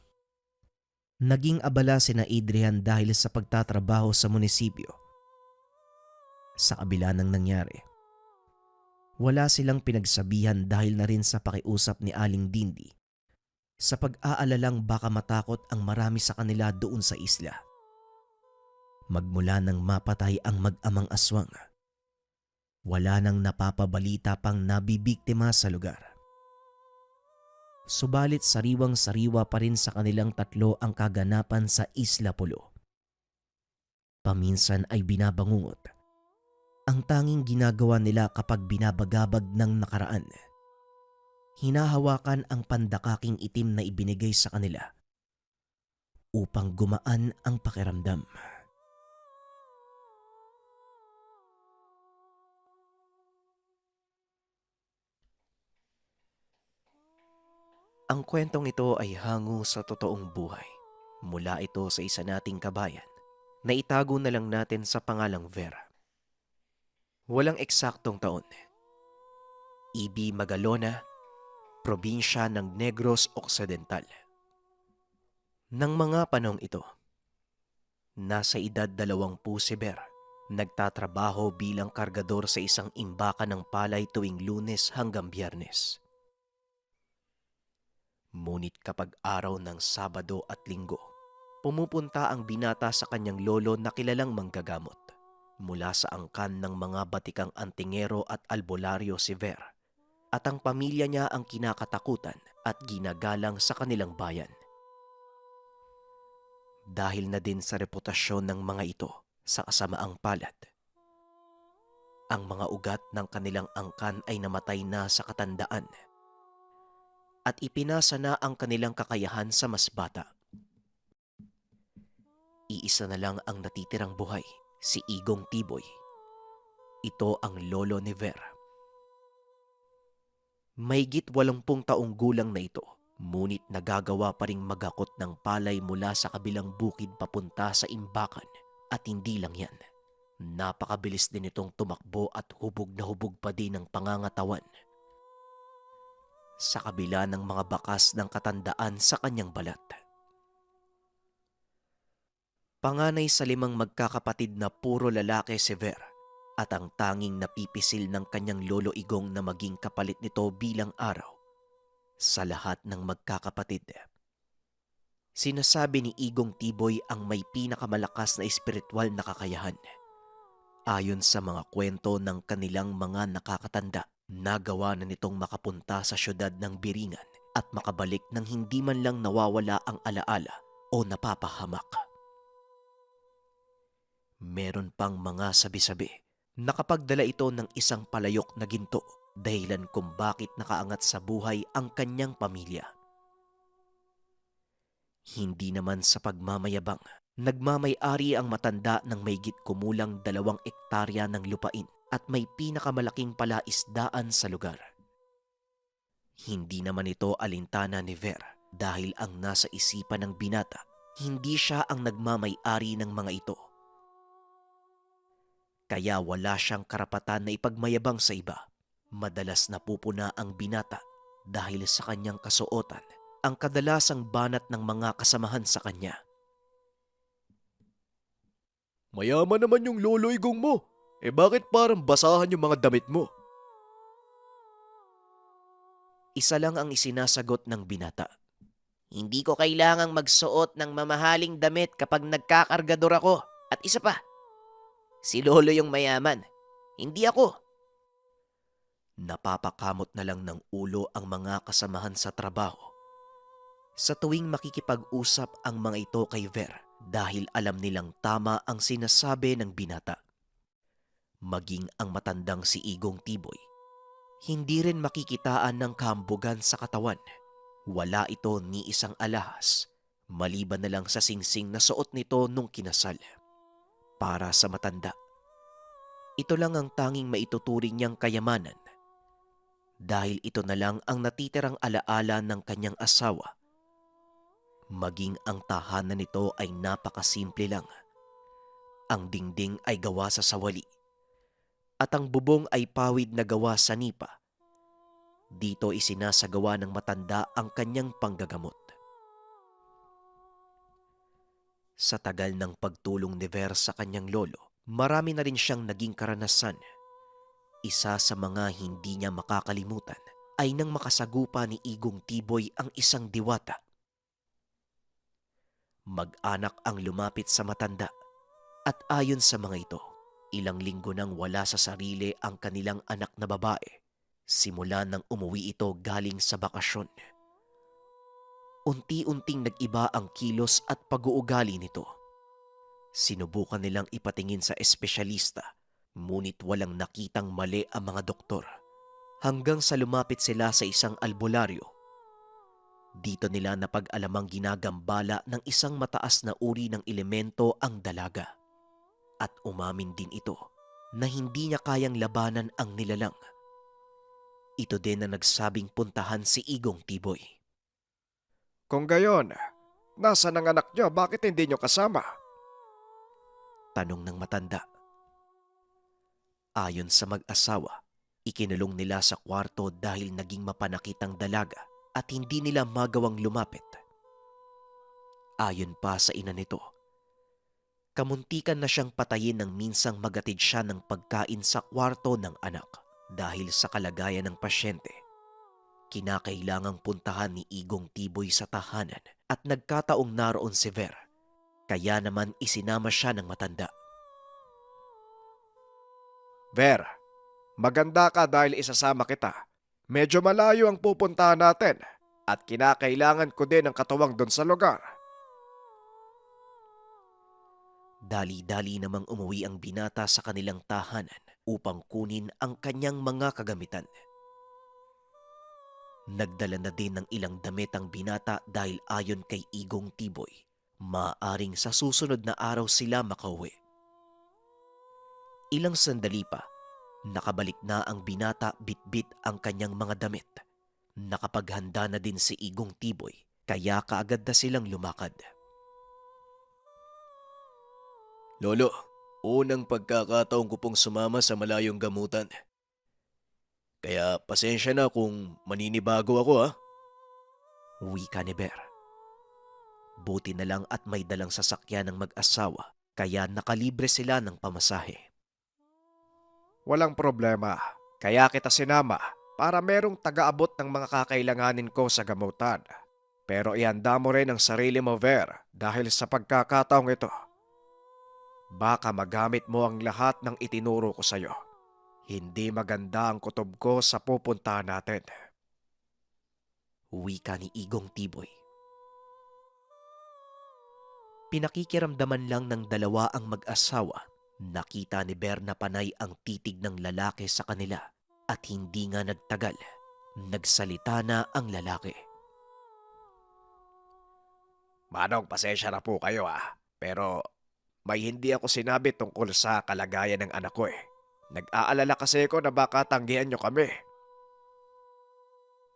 Speaker 1: naging abala sina Adrian dahil sa pagtatrabaho sa munisipyo. Sa kabila ng nangyari, wala silang pinagsabihan dahil na rin sa pakiusap ni Aling Dindi sa pag-aalalang baka matakot ang marami sa kanila doon sa isla. Magmula nang mapatay ang mag-amang aswang, wala nang napapabalita pang nabibiktima sa lugar. Subalit sariwang-sariwa pa rin sa kanilang tatlo ang kaganapan sa Isla Pulo. Paminsan ay binabangungot. Ang tanging ginagawa nila kapag binabagabag ng nakaraan, hinahawakan ang pandakaking itim na ibinigay sa kanila upang gumaan ang pakiramdam. Ang kwentong ito ay hango sa totoong buhay. Mula ito sa isa nating kabayan na itago na lang natin sa pangalang Vera. Walang eksaktong taon. Ibi Magalona, probinsya ng Negros Occidental. Nang mga panong ito, nasa edad 20 si Vera, nagtatrabaho bilang kargador sa isang imbakan ng palay tuwing Lunes hanggang Biyernes. Ngunit kapag araw ng Sabado at Linggo, pumupunta ang binata sa kanyang lolo na kilalang manggagamot. Mula sa angkan ng mga batikang antingero at albularyo si Ver, at ang pamilya niya ang kinakatakutan at ginagalang sa kanilang bayan. Dahil na din sa reputasyon ng mga ito sa kasamaang palad, ang mga ugat ng kanilang angkan ay namatay na sa katandaan at ipinasa na ang kanilang kakayahan sa mas bata. Iisa na lang ang natitirang buhay, si Igong Tiboy. Ito ang lolo ni Ver. Mahigit 80 taong gulang na ito, ngunit nagagawa pa ring maghakot ng palay mula sa kabilang bukid papunta sa imbakan. At hindi lang yan, napakabilis din itong tumakbo at hubog na hubog pa din ng pangangatawan. Sa kabila ng mga bakas ng katandaan sa kanyang balat. Panganay sa 5 magkakapatid na puro lalaki si Ver at ang tanging napipisil ng kanyang lolo Igong na maging kapalit nito bilang araw sa lahat ng magkakapatid. Sinasabi ni Igong Tiboy ang may pinakamalakas na espiritual na kakayahan. Ayon sa mga kwento ng kanilang mga nakakatanda, nagawa na nitong makapunta sa syudad ng Biringan at makabalik nang hindi man lang nawawala ang alaala o napapahamak. Meron pang mga sabi-sabi na kapag dala ito ng isang palayok na ginto, dahilan kung bakit nakaangat sa buhay ang kanyang pamilya. Hindi naman sa pagmamayabang, nagmamay-ari ang matanda ng maygit kumulang 2 ektarya ng lupain at may pinakamalaking palaisdaan sa lugar. Hindi naman ito alintana ni Ver dahil ang nasa isipan ng binata, hindi siya ang nagmamay-ari ng mga ito. Kaya wala siyang karapatan na ipagmayabang sa iba. Madalas napupuna ang binata dahil sa kanyang kasuotan, ang kadalasang banat ng mga kasamahan sa kanya.
Speaker 2: Mayaman naman yung lolo igong mo. Bakit parang basahan yung mga damit mo?
Speaker 1: Isa lang ang isinasagot ng binata. Hindi ko kailangang magsuot ng mamahaling damit kapag nagkakargador ako. At isa pa, si lolo yung mayaman, hindi ako. Napapakamot na lang ng ulo ang mga kasamahan sa trabaho sa tuwing makikipag-usap ang mga ito kay Ver dahil alam nilang tama ang sinasabi ng binata. Maging ang matandang si Igong Tiboy, hindi rin makikitaan ng kahambugan sa katawan. Wala ito ni isang alahas, maliban na lang sa singsing na suot nito nung kinasal. Para sa matanda, ito lang ang tanging maituturing niyang kayamanan dahil ito na lang ang natitirang alaala ng kanyang asawa. Maging ang tahanan nito ay napakasimple lang. Ang dingding ay gawa sa sawali at ang bubong ay pawid na gawa sa nipa. Dito isinasagawa ng matanda ang kanyang panggagamot. Sa tagal ng pagtulong ni Ver sa kanyang lolo, marami na rin siyang naging karanasan. Isa sa mga hindi niya makakalimutan ay nang makasagupa ni Igong Tiboy ang isang diwata. Mag-anak ang lumapit sa matanda at ayon sa mga ito, ilang linggo nang wala sa sarili ang kanilang anak na babae simula nang umuwi ito galing sa bakasyon. Unti-unting nag-iba ang kilos at pag-uugali nito. Sinubukan nilang ipatingin sa espesyalista, ngunit walang nakitang mali ang mga doktor. Hanggang sa lumapit sila sa isang albularyo. Dito nila napag-alamang ginagambala ng isang mataas na uri ng elemento ang dalaga. At umamin din ito na hindi niya kayang labanan ang nilalang. Ito din na nagsabing puntahan si Igong Tiboy.
Speaker 2: Kung gayon, nasaan ang anak niyo? Bakit hindi niyo kasama?
Speaker 1: Tanong ng matanda. Ayon sa mag-asawa, ikinulong nila sa kwarto dahil naging mapanakit ang dalaga at hindi nila magawang lumapit. Ayon pa sa ina nito, kamuntikan na siyang patayin nang minsang magatid siya ng pagkain sa kwarto ng anak dahil sa kalagayan ng pasyente. Kinakailangang puntahan ni Igong Tiboy sa tahanan at nagkataong naroon si Ver, kaya naman isinama siya ng matanda.
Speaker 2: Ver, maganda ka dahil isasama kita. Medyo malayo ang pupuntahan natin at kinakailangan ko din ng katuwang doon sa lugar.
Speaker 1: Dali-dali namang umuwi ang binata sa kanilang tahanan upang kunin ang kanyang mga kagamitan. Nagdala na din ng ilang damit ang binata dahil ayon kay Igong Tiboy, maaaring sa susunod na araw sila makauwi. Ilang sandali pa, nakabalik na ang binata bitbit ang kanyang mga damit. Nakapaghanda na din si Igong Tiboy, kaya kaagad na silang lumakad.
Speaker 3: Lolo, unang pagkakataon ko pong sumama sa malayong gamutan. Kaya pasensya na kung maninibago ako ha.
Speaker 1: Wika ni Ver. Buti na lang at may dalang sasakyan ng mag-asawa, kaya nakalibre sila ng pamasahe.
Speaker 2: Walang problema. Kaya kita sinama para merong taga-abot ng mga kakailanganin ko sa gamutan. Pero ihanda mo rin ang sarili mo, Ver, dahil sa pagkakataong ito. Baka magamit mo ang lahat ng itinuro ko sa'yo. Hindi maganda ang kutob ko sa pupuntahan natin.
Speaker 1: Wika ni Igong Tiboy. Pinakikiramdaman lang ng dalawa ang mag-asawa. Nakita ni Ber na panay ang titig ng lalaki sa kanila at hindi nga nagtagal. Nagsalita na ang lalaki.
Speaker 3: Manong, pasensya na po kayo pero may hindi ako sinabi tungkol sa kalagayan ng anak ko. Nag-aalala kasi ko na baka tanggihan nyo kami.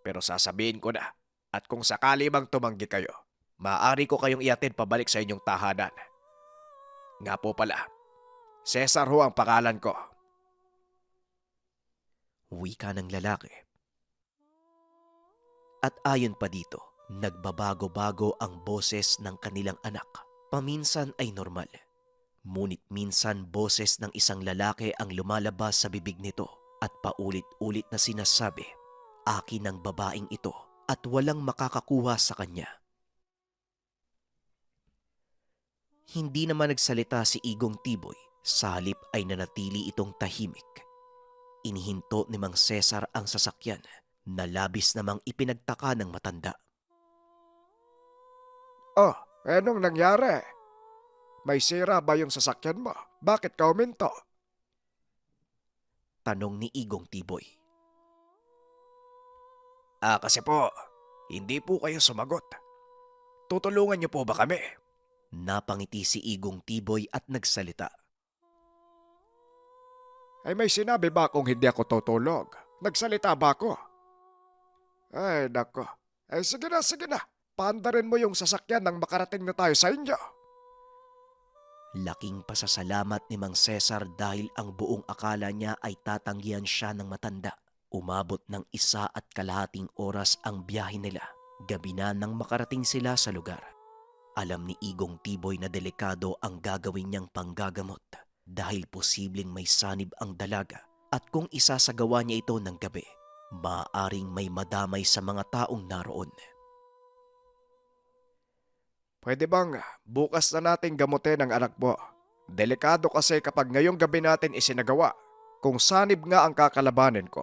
Speaker 3: Pero sasabihin ko na, at kung sakali mang tumanggi kayo, maaari ko kayong iatid pabalik sa inyong tahanan. Nga po pala, Cesar ho ang pangalan ko.
Speaker 1: Wika ng lalaki. At ayon pa dito, nagbabago-bago ang boses ng kanilang anak. Paminsan ay normal. Ngunit minsan boses ng isang lalaki ang lumalabas sa bibig nito at paulit-ulit na sinasabi, "Akin ang babaeng ito at walang makakakuha sa kanya." Hindi naman nagsalita si Igong Tiboy, sa halip ay nanatili itong tahimik. Inihinto ni Mang Cesar ang sasakyan na labis namang ipinagtaka ng matanda.
Speaker 3: Oh, anong nangyari? May sira ba yung sasakyan mo? Bakit ka uminto?
Speaker 1: Tanong ni Igong Tiboy.
Speaker 3: Kasi po, hindi po kayo sumagot. Tutulungan niyo po ba kami?
Speaker 1: Napangiti si Igong Tiboy at nagsalita.
Speaker 3: Ay may sinabi ba kung hindi ako tutulog? Nagsalita ba ako? Ay nako. Ay sige na. Paandarin mo yung sasakyan nang makarating na tayo sa inyo.
Speaker 1: Laking pasasalamat ni Mang Cesar dahil ang buong akala niya ay tatanggihan siya ng matanda. Umabot ng 1.5 oras ang biyahe nila. Gabi na nang makarating sila sa lugar. Alam ni Igong Tiboy na delikado ang gagawin niyang panggagamot dahil posibleng may sanib ang dalaga at kung isasagawa niya ito ng gabi, maaaring may madamay sa mga taong naroon.
Speaker 3: Pwede bang bukas na natin gamutin ang anak mo? Delikado kasi kapag ngayong gabi natin isinagawa. Kung sanib nga ang kakalabanin ko,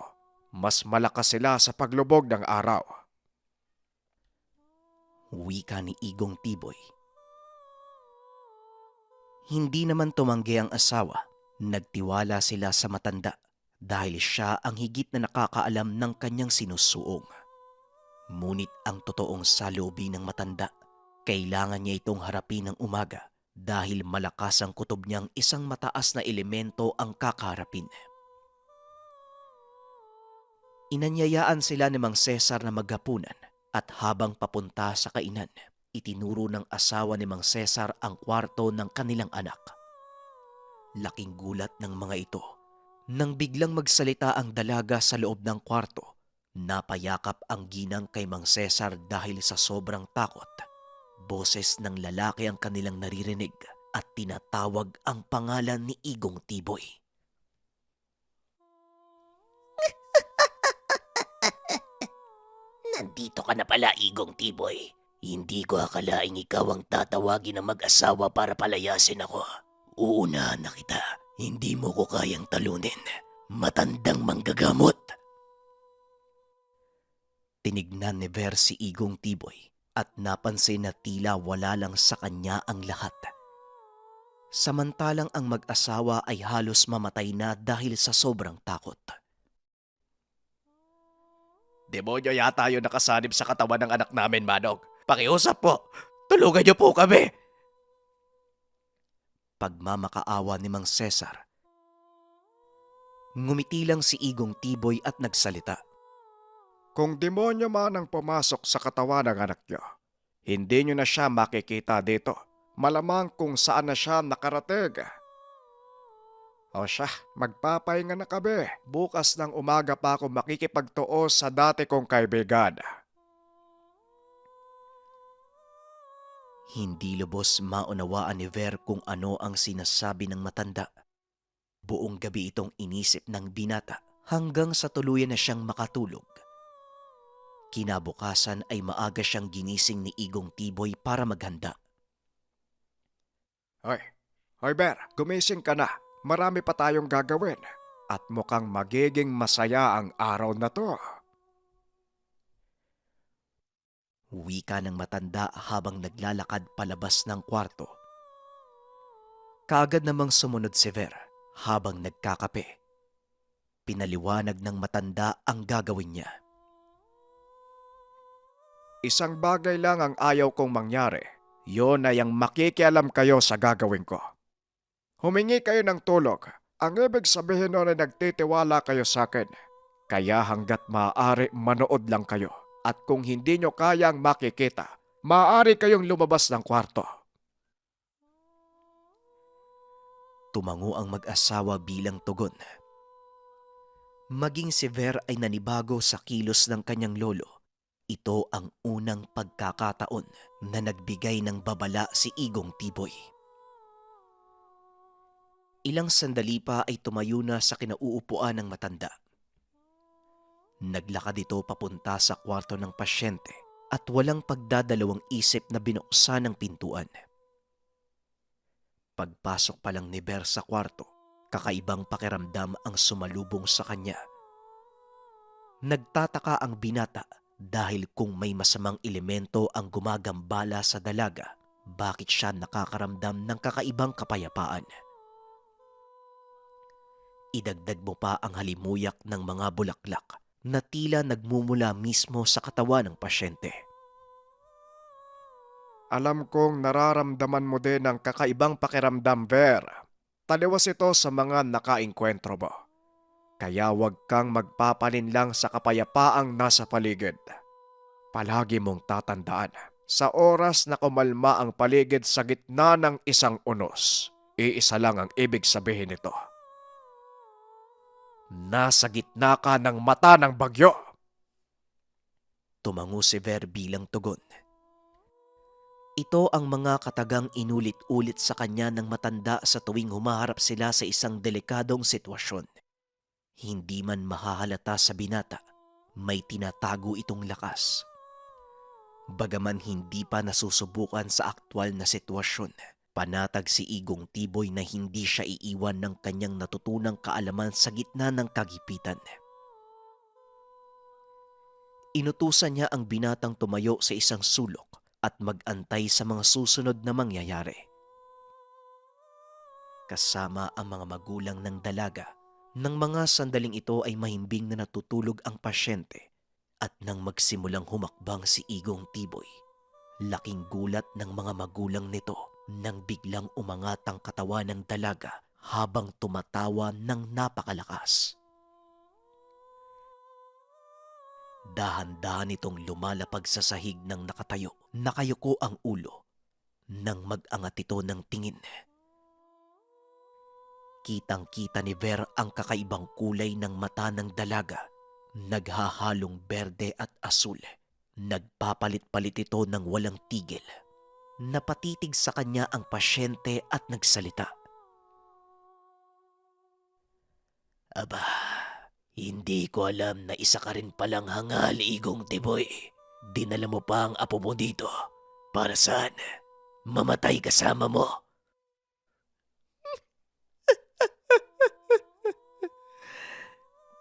Speaker 3: mas malakas sila sa paglubog ng araw.
Speaker 1: Wika ni Igong Tiboy. Hindi naman tumanggi ang asawa. Nagtiwala sila sa matanda dahil siya ang higit na nakakaalam ng kanyang sinusuong. Ngunit ang totoong saloobin ng matanda, kailangan niya itong harapin ng umaga dahil malakas ang kutob niyang isang mataas na elemento ang kakaharapin. Inanyayaan sila ni Mang Cesar na maghapunan. At habang papunta sa kainan, itinuro ng asawa ni Mang Cesar ang kwarto ng kanilang anak. Laking gulat ng mga ito nang biglang magsalita ang dalaga sa loob ng kwarto. Napayakap ang ginang kay Mang Cesar dahil sa sobrang takot. Boses ng lalaki ang kanilang naririnig at tinatawag ang pangalan ni Igong Tiboy.
Speaker 4: Nandito ka na pala, Igong Tiboy. Hindi ko akalaing ikaw ang tatawagin ng mag-asawa para palayasin ako. Uunahan na kita. Hindi mo ko kayang talunin. Matandang manggagamot.
Speaker 1: Tinignan ni Ver si Igong Tiboy at napansin na tila wala lang sa kanya ang lahat. Samantalang ang mag-asawa ay halos mamatay na dahil sa sobrang takot.
Speaker 3: Demonyo yata yung nakasanib sa katawan ng anak namin, Manong. Pakiusap po. Tulungan niyo po kami.
Speaker 1: Pagmamakaawa ni Mang Cesar. Ngumiti lang si Igong Tiboy at nagsalita.
Speaker 3: Kung demonyo man ang pumasok sa katawan ng anak niyo, hindi niyo na siya makikita dito. Malamang kung saan na siya nakarating. O siya, magpapahinga na kami. Bukas ng umaga pa ako makikipagtuo sa dati kong kaibigan.
Speaker 1: Hindi lubos maunawaan ni Ver kung ano ang sinasabi ng matanda. Buong gabi itong inisip ng binata hanggang sa tuluyan na siyang makatulog. Kinabukasan ay maaga siyang ginising ni Igong Tiboy para maghanda.
Speaker 3: Hoy Ber, gumising ka na. Marami pa tayong gagawin at mukhang magiging masaya ang araw na to.
Speaker 1: Wika ng matanda habang naglalakad palabas ng kwarto Kaagad namang sumunod si Ver habang nagkakape. Pinaliwanag ng matanda ang gagawin niya.
Speaker 2: Isang bagay lang ang ayaw kong mangyari. Yon ay ang makikialam kayo sa gagawin ko. Humingi kayo ng tulog. Ang ibig sabihin nun ay nagtitiwala kayo sa akin. Kaya hanggat maaari manood lang kayo. At kung hindi nyo kayang makikita, maaari kayong lumabas ng kwarto.
Speaker 1: Tumango ang mag-asawa bilang tugon. Maging si Ver ay nanibago sa kilos ng kanyang lolo. Ito ang unang pagkakataon na nagbigay ng babala si Igong Tiboy. Ilang sandali pa ay tumayo na sa kinauupuan ng matanda. Naglakad ito papunta sa kwarto ng pasyente at walang pagdadalawang isip na binuksan ang pintuan. Pagpasok pa lang ni Ver sa kwarto, kakaibang pakiramdam ang sumalubong sa kanya. Nagtataka ang binata dahil kung may masamang elemento ang gumagambala sa dalaga, bakit siya nakakaramdam ng kakaibang kapayapaan? Idagdag mo pa ang halimuyak ng mga bulaklak na tila nagmumula mismo sa katawan ng pasyente.
Speaker 2: Alam kong nararamdaman mo din ang kakaibang pakiramdam, Ver. Taliwas ito sa mga nakainkwentro mo. Kaya huwag kang magpapalinlang sa kapayapaang nasa paligid. Palagi mong tatandaan, sa oras na kumalma ang paligid sa gitna ng isang unos, iisa lang ang ibig sabihin nito. Nasa gitna ka ng mata ng bagyo.
Speaker 1: Tumango si Ver bilang tugon. Ito ang mga katagang inulit-ulit sa kanya ng matanda sa tuwing humaharap sila sa isang delikadong sitwasyon. Hindi man mahahalata sa binata, may tinatago itong lakas. Bagaman hindi pa nasusubukan sa aktwal na sitwasyon, panatag si Igong Tiboy na hindi siya iiwan ng kanyang natutunang kaalaman sa gitna ng kagipitan. Inutusan niya ang binatang tumayo sa isang sulok at mag-antay sa mga susunod na mangyayari. Kasama ang mga magulang ng dalaga, nang mga sandaling ito ay mahimbing na natutulog ang pasyente at nang magsimulang humakbang si Igong Tiboy, laking gulat ng mga magulang nito nang biglang umangat ang katawan ng dalaga habang tumatawa ng napakalakas. Dahan-dahan itong lumalapag sa sahig ng nakatayo. Nakayuko ang ulo nang mag-angat ito ng tingin. Kitang-kita ni Ver ang kakaibang kulay ng mata ng dalaga. Naghahalong berde at asul. Nagpapalit-palit ito ng walang tigil. Napatitig sa kanya ang pasyente at nagsalita.
Speaker 4: Aba, hindi ko alam na isa ka rin palang hangal, Igong Tiboy. Dinala mo pa ang apo mo dito. Para saan? Mamatay kasama mo?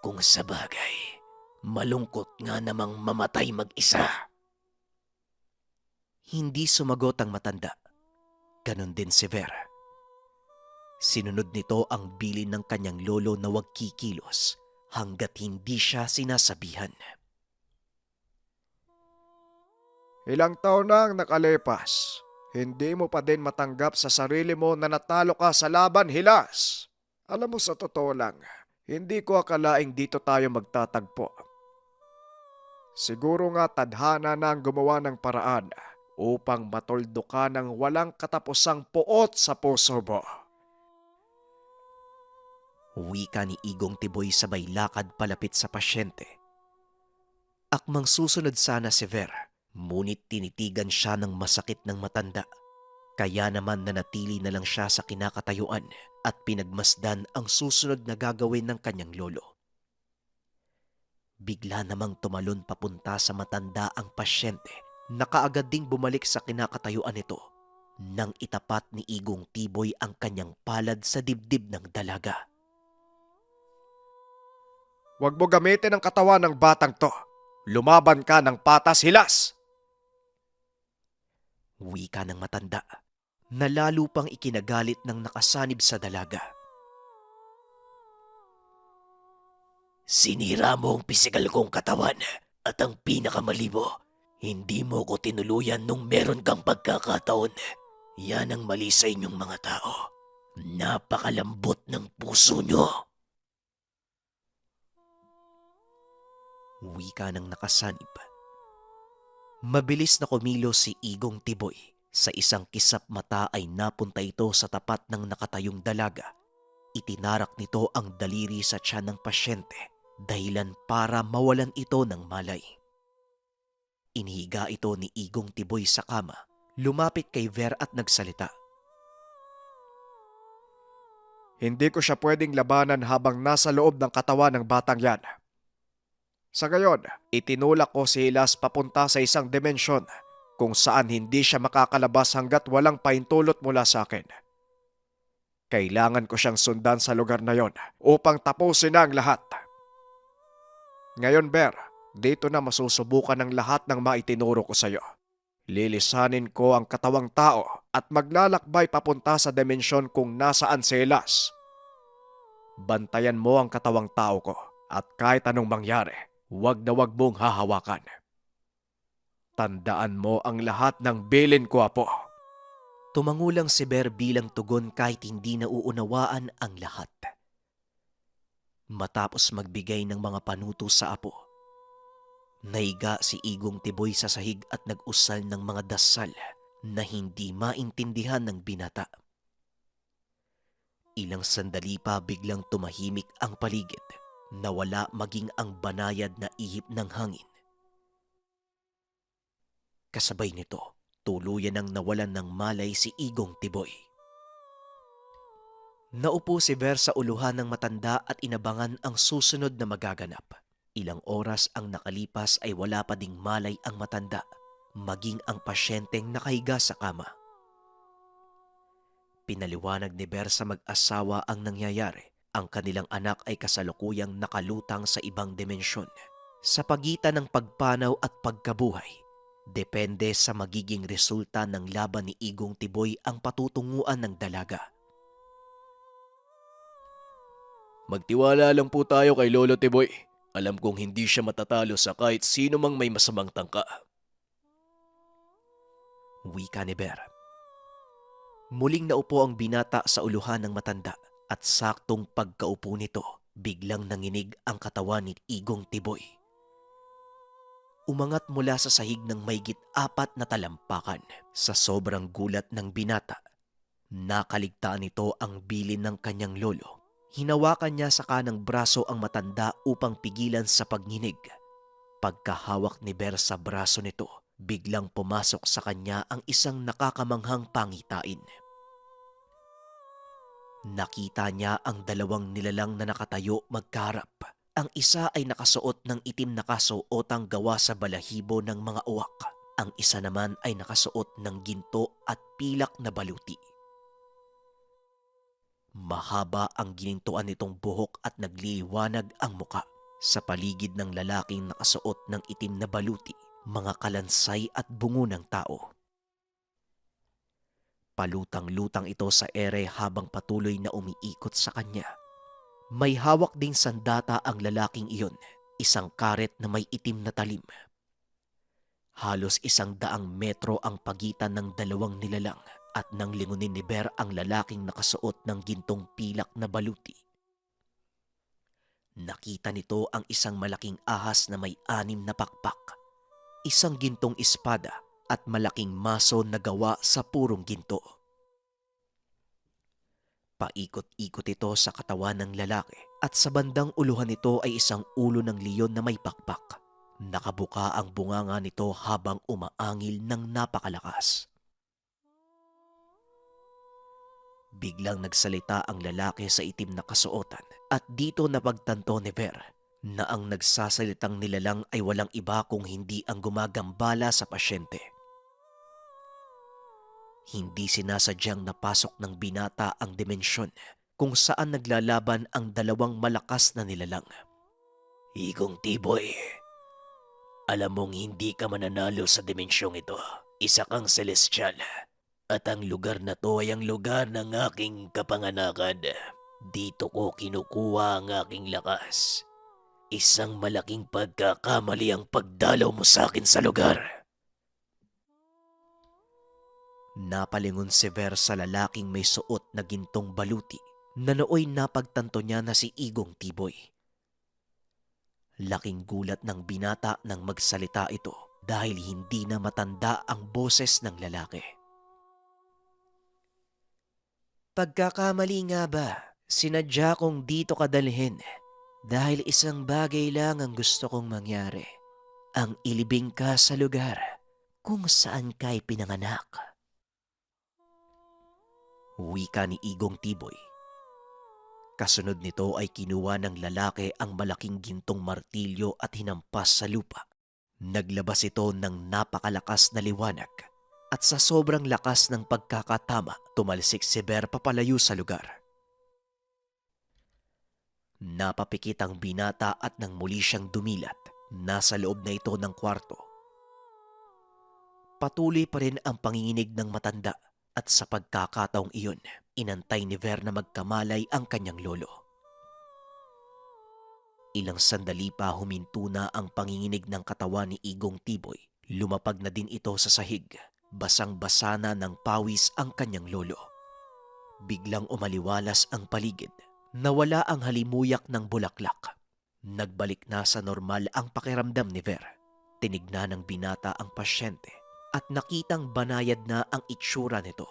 Speaker 4: Kung sa bagay, malungkot nga namang mamatay mag-isa.
Speaker 1: Hindi sumagot ang matanda. Ganon din si Ver. Sinunod nito ang bilin ng kanyang lolo na huwag kikilos hanggat hindi siya sinasabihan.
Speaker 2: Ilang taon na ang nakalipas, hindi mo pa din matanggap sa sarili mo na natalo ka sa laban, Hilas. Alam mo, sa totoo lang, hindi ko akalaing dito tayo magtatagpo. Siguro nga tadhana na ang gumawa ng paraan upang matoldo ka ng walang katapusang puot sa puso mo.
Speaker 1: Wika ni Igong Tiboy sabay lakad palapit sa pasyente. Akmang susunod sana si Ver, ngunit tinitigan siya ng masakit ng matanda. Kaya naman nanatili na lang siya sa kinakatayuan at pinagmasdan ang susunod na gagawin ng kanyang lolo. Bigla namang tumalon papunta sa matanda ang pasyente na kaagad ding bumalik sa kinakatayuan nito nang itapat ni Igong Tiboy ang kanyang palad sa dibdib ng dalaga.
Speaker 2: Huwag mo gamitin ang katawan ng batang to. Lumaban ka ng patas, Hilas!
Speaker 1: Wika ng matanda. na lalo pang ikinagalit ng nakasanib sa dalaga.
Speaker 4: Sinira mo ang pisikal kong katawan at ang pinakamali mo, hindi mo ko tinuluyan nung meron kang pagkakataon. Yan ang mali sa inyong mga tao. Napakalambot ng puso nyo.
Speaker 1: Wika ng nakasanib. Mabilis na kumilos si Igong Tiboy. Sa isang kisap mata ay napunta ito sa tapat ng nakatayong dalaga. Itinarak nito ang daliri sa tiyan ng pasyente, dahilan para mawalan ito ng malay. Inihiga ito ni Igong Tiboy sa kama, lumapit kay Ver at nagsalita.
Speaker 2: Hindi ko siya pwedeng labanan habang nasa loob ng katawan ng batang yan. Sa gayon, itinulak ko si Hilas papunta sa isang dimensyon kung saan hindi siya makakalabas hanggat walang pahintulot mula sa akin. Kailangan ko siyang sundan sa lugar na yon upang tapusin na ang lahat. Ngayon, Ber, dito na masusubukan ang lahat ng maitinuro ko sa iyo. Lilisanin ko ang katawang tao at maglalakbay papunta sa dimensyon kung nasaan si Hilas. Bantayan mo ang katawang tao ko at kahit anong mangyari, wag na wag mong hahawakan. Tandaan mo ang lahat ng bilin ko, Apo.
Speaker 1: Tumangulang si Ver bilang tugon kahit hindi nauunawaan ang lahat. Matapos magbigay ng mga panuto sa apo, naiga si Igong Tiboy sa sahig at nag-usal ng mga dasal na hindi maintindihan ng binata. Ilang sandali pa biglang tumahimik ang paligid, nawala maging ang banayad na ihip ng hangin. Kasabay nito, tuluyan ang nawalan ng malay si Igong Tiboy. Naupo si Ver sa uluhan ng matanda at inabangan ang susunod na magaganap. Ilang oras ang nakalipas ay wala pa ding malay ang matanda, maging ang pasyenteng nakahiga sa kama. Pinaliwanag ni Ver sa mag-asawa ang nangyayari. Ang kanilang anak ay kasalukuyang nakalutang sa ibang dimensyon. Sa pagitan ng pagpanaw at pagkabuhay, depende sa magiging resulta ng laban ni Igong Tiboy ang patutunguan ng dalaga.
Speaker 3: Magtiwala lang po tayo kay Lolo Tiboy. Alam kong hindi siya matatalo sa kahit sino mang may masamang tangka.
Speaker 1: Wika ni Ver. Muling naupo ang binata sa uluhan ng matanda at saktong pagkaupo nito, biglang nanginig ang katawan ni Igong Tiboy. Umangat mula sa sahig ng maygit 4 na talampakan. Sa sobrang gulat ng binata, nakaligtaan nito ang bilin ng kanyang lolo. Hinawakan niya sa kanang braso ang matanda upang pigilan sa pagninig. Pagkahawak ni Ver sa braso nito, biglang pumasok sa kanya ang isang nakakamanghang pangitain. Nakita niya ang dalawang nilalang na nakatayo magkaharap. Ang isa ay nakasuot ng itim na kasuotang gawa sa balahibo ng mga uwak. Ang isa naman ay nakasuot ng ginto at pilak na baluti. Mahaba ang ginintuan nitong buhok at nagliliwanag ang muka. Sa paligid ng lalaking nakasuot ng itim na baluti, mga kalansay at bungo ng tao. Palutang-lutang ito sa ere habang patuloy na umiikot sa kanya. May hawak ding sandata ang lalaking iyon, isang karet na may itim na talim. Halos 100 metro ang pagitan ng dalawang nilalang at nang lingunin ni Ver ang lalaking nakasuot ng gintong pilak na baluti. Nakita nito ang isang malaking ahas na may 6 na pakpak, isang gintong espada at malaking maso na gawa sa purong ginto. Paikot-ikot ito sa katawan ng lalaki at sa bandang uluhan nito ay isang ulo ng leon na may pakpak. Nakabuka ang bunganga nito habang umaangil ng napakalakas. Biglang nagsalita ang lalaki sa itim na kasuotan at dito napagtanto ni Ver na ang nagsasalitang nilalang ay walang iba kung hindi ang gumagambala sa pasyente. Hindi sinasadyang napasok ng binata ang dimensyon kung saan naglalaban ang dalawang malakas na nilalang.
Speaker 4: Igong Tiboy, alam mong hindi ka mananalo sa dimensyong ito. Isa kang celestial. At ang lugar na to ay ang lugar ng aking kapanganakan. Dito ko kinukuha ang aking lakas. Isang malaking pagkakamali ang pagdalaw mo sa akin sa lugar.
Speaker 1: Napalingon si Ver sa lalaking may suot na gintong baluti na nooy napagtanto niya na si Igong Tiboy. Laking gulat ng binata nang magsalita ito dahil hindi na matanda ang boses ng lalaki. Pagkakamali nga ba, sinadya kong dito ka dalhin dahil isang bagay lang ang gusto kong mangyari. Ang ilibing ka sa lugar kung saan ka'y pinanganak. Wika ni Igong Tiboy. Kasunod nito ay kinuha ng lalaki ang malaking gintong martilyo at hinampas sa lupa. Naglabas ito ng napakalakas na liwanag at sa sobrang lakas ng pagkakatama, tumalsik si Ver papalayo sa lugar. Napapikit ang binata at nang muli siyang dumilat, nasa loob na ito ng kwarto. Patuloy pa rin ang panginginig ng matanda at sa pagkakataong iyon, inantay ni Ver na magkamalay ang kanyang lolo. Ilang sandali pa huminto na ang panginginig ng katawan ni Igong Tiboy. Lumapag na din ito sa sahig. Basang-basa na ng pawis ang kanyang lolo. Biglang umaliwalas ang paligid. Nawala ang halimuyak ng bulaklak. Nagbalik na sa normal ang pakiramdam ni Ver. Tinignan ng binata ang pasyente at nakitang banayad na ang itsura nito.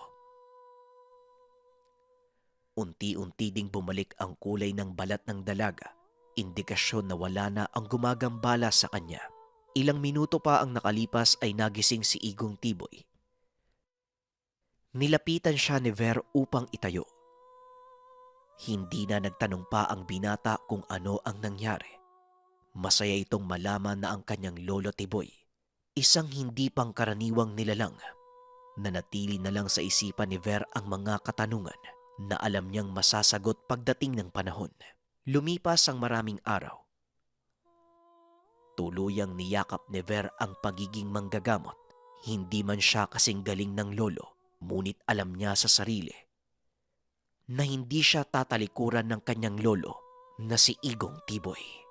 Speaker 1: Unti-unti ding bumalik ang kulay ng balat ng dalaga, indikasyon na wala na ang gumagambala sa kanya. Ilang minuto pa ang nakalipas ay nagising si Igong Tiboy. Nilapitan siya ni Ver upang itayo. Hindi na nagtanong pa ang binata kung ano ang nangyari. Masaya itong malaman na ang kanyang lolo Tiboy, isang hindi pangkaraniwang nilalang, nanatili na lang sa isipan ni Ver ang mga katanungan na alam niyang masasagot pagdating ng panahon. Lumipas ang maraming araw. Tuluyang niyakap ni Ver ang pagiging manggagamot. Hindi man siya kasing galing ng lolo, ngunit alam niya sa sarili na hindi siya tatalikuran ng kanyang lolo na si Igong Tiboy.